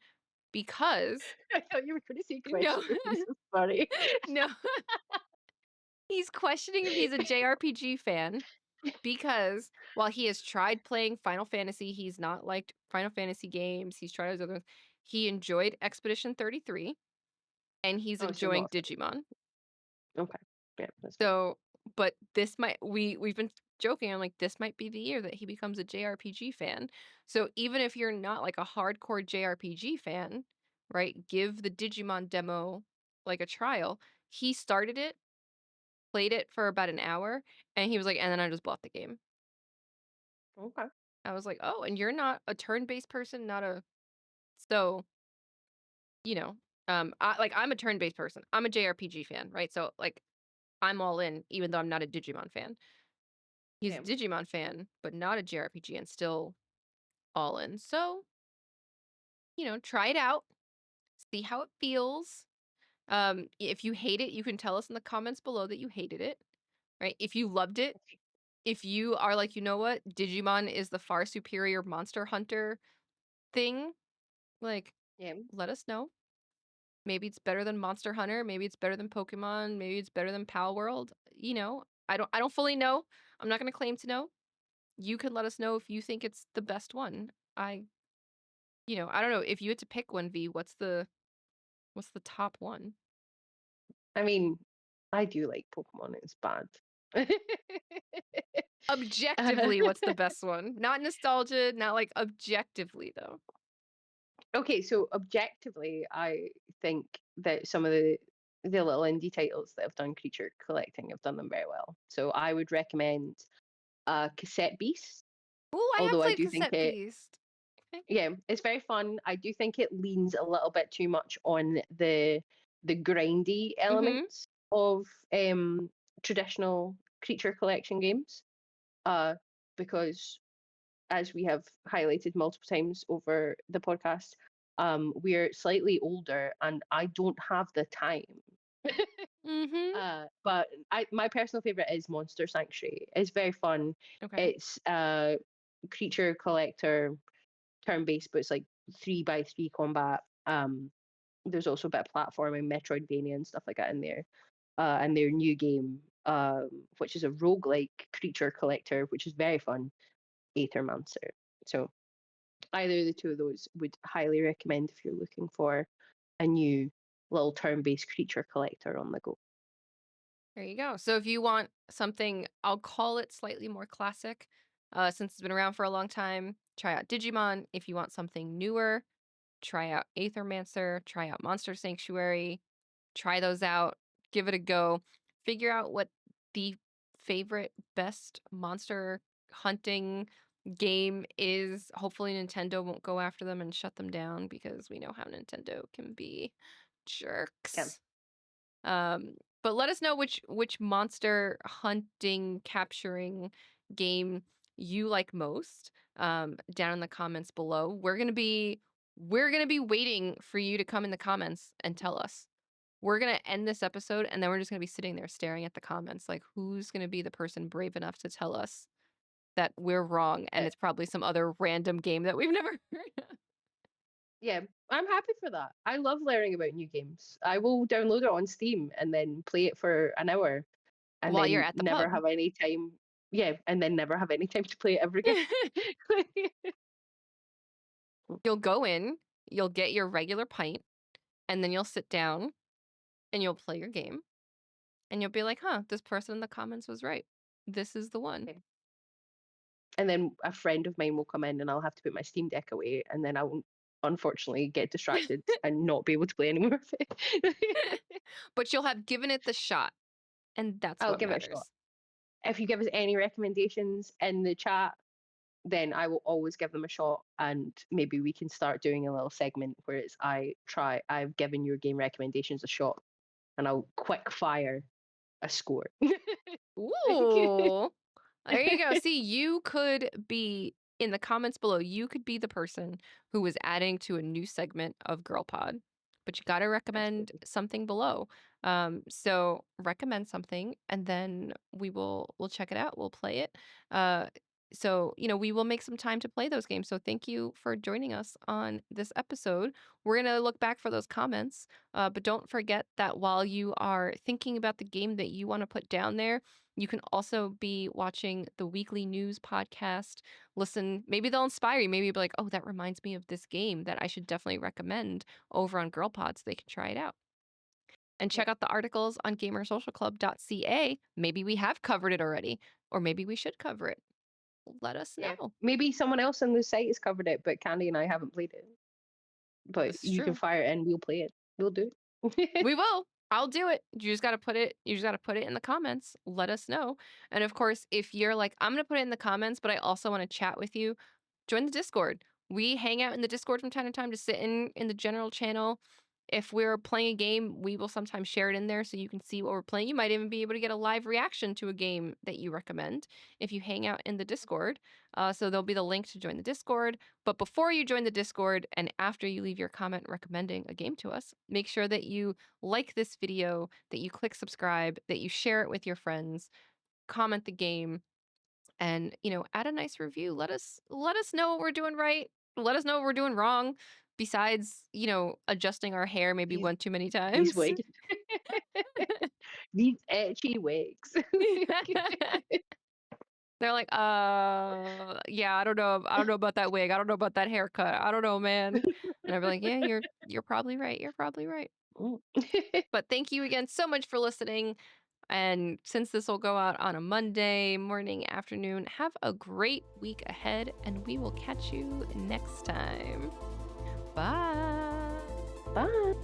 because I thought you were going to say no, question if he's a furry. no, He's questioning if he's a JRPG fan because while he has tried playing Final Fantasy, he's not liked Final Fantasy games. He's tried those other ones. He enjoyed Expedition 33 and he's Oh, so enjoying not a fan. Digimon. Okay. Yeah, that's fine. So, but this might we've been joking. I'm like, this might be the year that he becomes a JRPG fan. So even if you're not like a hardcore JRPG fan, right? Give the Digimon demo like a trial. He started it, played it for about an hour, and he was like, and then I just bought the game. Okay. I was like, oh, and you're not a turn-based person, not a so you know, I'm a turn-based person. I'm a JRPG fan, right? So like I'm all in, even though I'm not a Digimon fan. He's a Yeah. Digimon fan, but not a JRPG and still all in. So, try it out, see how it feels. If you hate it, you can tell us in the comments below that you hated it, right? If you loved it, if you are like, you know what, Digimon is the far superior monster hunter thing, like, Yeah. let us know. Maybe it's better than Monster Hunter, maybe it's better than Pokemon, maybe it's better than Pal World. I don't fully know. I'm not gonna claim to know. You can let us know if you think it's the best one. I I don't know, if you had to pick one, V, what's the top one? I mean, I do like Pokemon. It's bad. Uh, Objectively, what's the best one? Not nostalgia, not, like, objectively, though. okay, so objectively, I think that some of the little indie titles that have done creature collecting have done them very well. So I would recommend Cassette Beast, Ooh, I have although I played do think Cassette it, Beast. Okay. yeah, it's very fun. I do think it leans a little bit too much on the grindy Mhm. elements of traditional creature collection games. Uh, because as we have highlighted multiple times over the podcast, we're slightly older and I don't have the time. Mhm. But my personal favorite is Monster Sanctuary. It's very fun. Okay. It's creature collector turn based, but it's like 3x3 combat. There's also a bit of platforming, Metroidvania, and stuff like that in there. And their new game, which is a roguelike creature collector, which is very fun, Aethermancer. So either of the two of those would highly recommend if you're looking for a new little turn-based creature collector on the go. There you go. So if you want something, I'll call it slightly more classic, since it's been around for a long time, try out Digimon. If you want something newer, try out Aethermancer, try out Monster Sanctuary, try those out, give it a go, figure out what the favorite best monster hunting game is. Hopefully Nintendo won't go after them and shut them down because we know how Nintendo can be Yeah. jerks. Um, but let us know which monster hunting capturing game you like most down in the comments below. We're gonna be waiting for you to come in the comments and tell us. We're gonna end this episode and then we're just gonna be sitting there staring at the comments like who's gonna be the person brave enough to tell us that we're wrong and Uh, it's probably some other random game that we've never heard of. yeah, I'm happy for that. I love learning about new games. I will download it on Steam and then play it for an hour and While you're then at the never pub. have any time. Yeah, and then never have any time to play it ever again. You'll go in, you'll get your regular pint, and then you'll sit down and you'll play your game and you'll be like, huh, this person in the comments was right. This is the one. Yeah. And then a friend of mine will come in and I'll have to put my Steam Deck away and then I will unfortunately get distracted and not be able to play anymore of it. But you'll have given it the shot, and that's I'll what give it a shot. matters. If you give us any recommendations in the chat, then I will always give them a shot and maybe we can start doing a little segment where it's I've given your game recommendations a shot and I'll quick fire a score. Ooh. There you go. See, you could be in the comments below. You could be the person who is adding to a new segment of Girl Pod. But you got to recommend Absolutely. something below. So recommend something and then we'll check it out. We'll play it. Uh So, we will make some time to play those games. So, thank you for joining us on this episode. We're going to look back for those comments, but don't forget that while you are thinking about the game that you want to put down there, you can also be watching the weekly news podcast. Listen, maybe they'll inspire you. Maybe you'll be like, oh, that reminds me of this game that I should definitely recommend over on Girl Pod so they can try it out. And Yeah. check out the articles on gamersocialclub.ca. Maybe we have covered it already, or maybe we should cover it. Let us Yeah. know. Maybe someone else on the site has covered it, but Candy and I haven't played it. But This is you can true. fire it and we'll play it. We'll do it. We will. I'll do it. You just got to put it in the comments. Let us know. And of course, if you're like, I'm going to put it in the comments, but I also want to chat with you, join the Discord. We hang out in the Discord from time to time to sit in the general channel. If we're playing a game, we will sometimes share it in there so you can see what we're playing. You might even be able to get a live reaction to a game that you recommend if you hang out in the Discord. So there'll be the link to join the Discord. But before you join the Discord and after you leave your comment recommending a game to us, make sure that you like this video, that you click subscribe, that you share it with your friends, comment the game, and add a nice review. Let us know what we're doing right. Let us know what we're doing wrong, besides adjusting our hair maybe these one too many these times. wigs. These etchy wigs. They're like, yeah, I don't know about that wig, I don't know about that haircut, I don't know, man. And I'd be like, yeah, you're probably right, you're probably right. Mm. But thank you again so much for listening. And since this will go out on a Monday morning, afternoon, have a great week ahead, and we will catch you next time. Bye. Bye.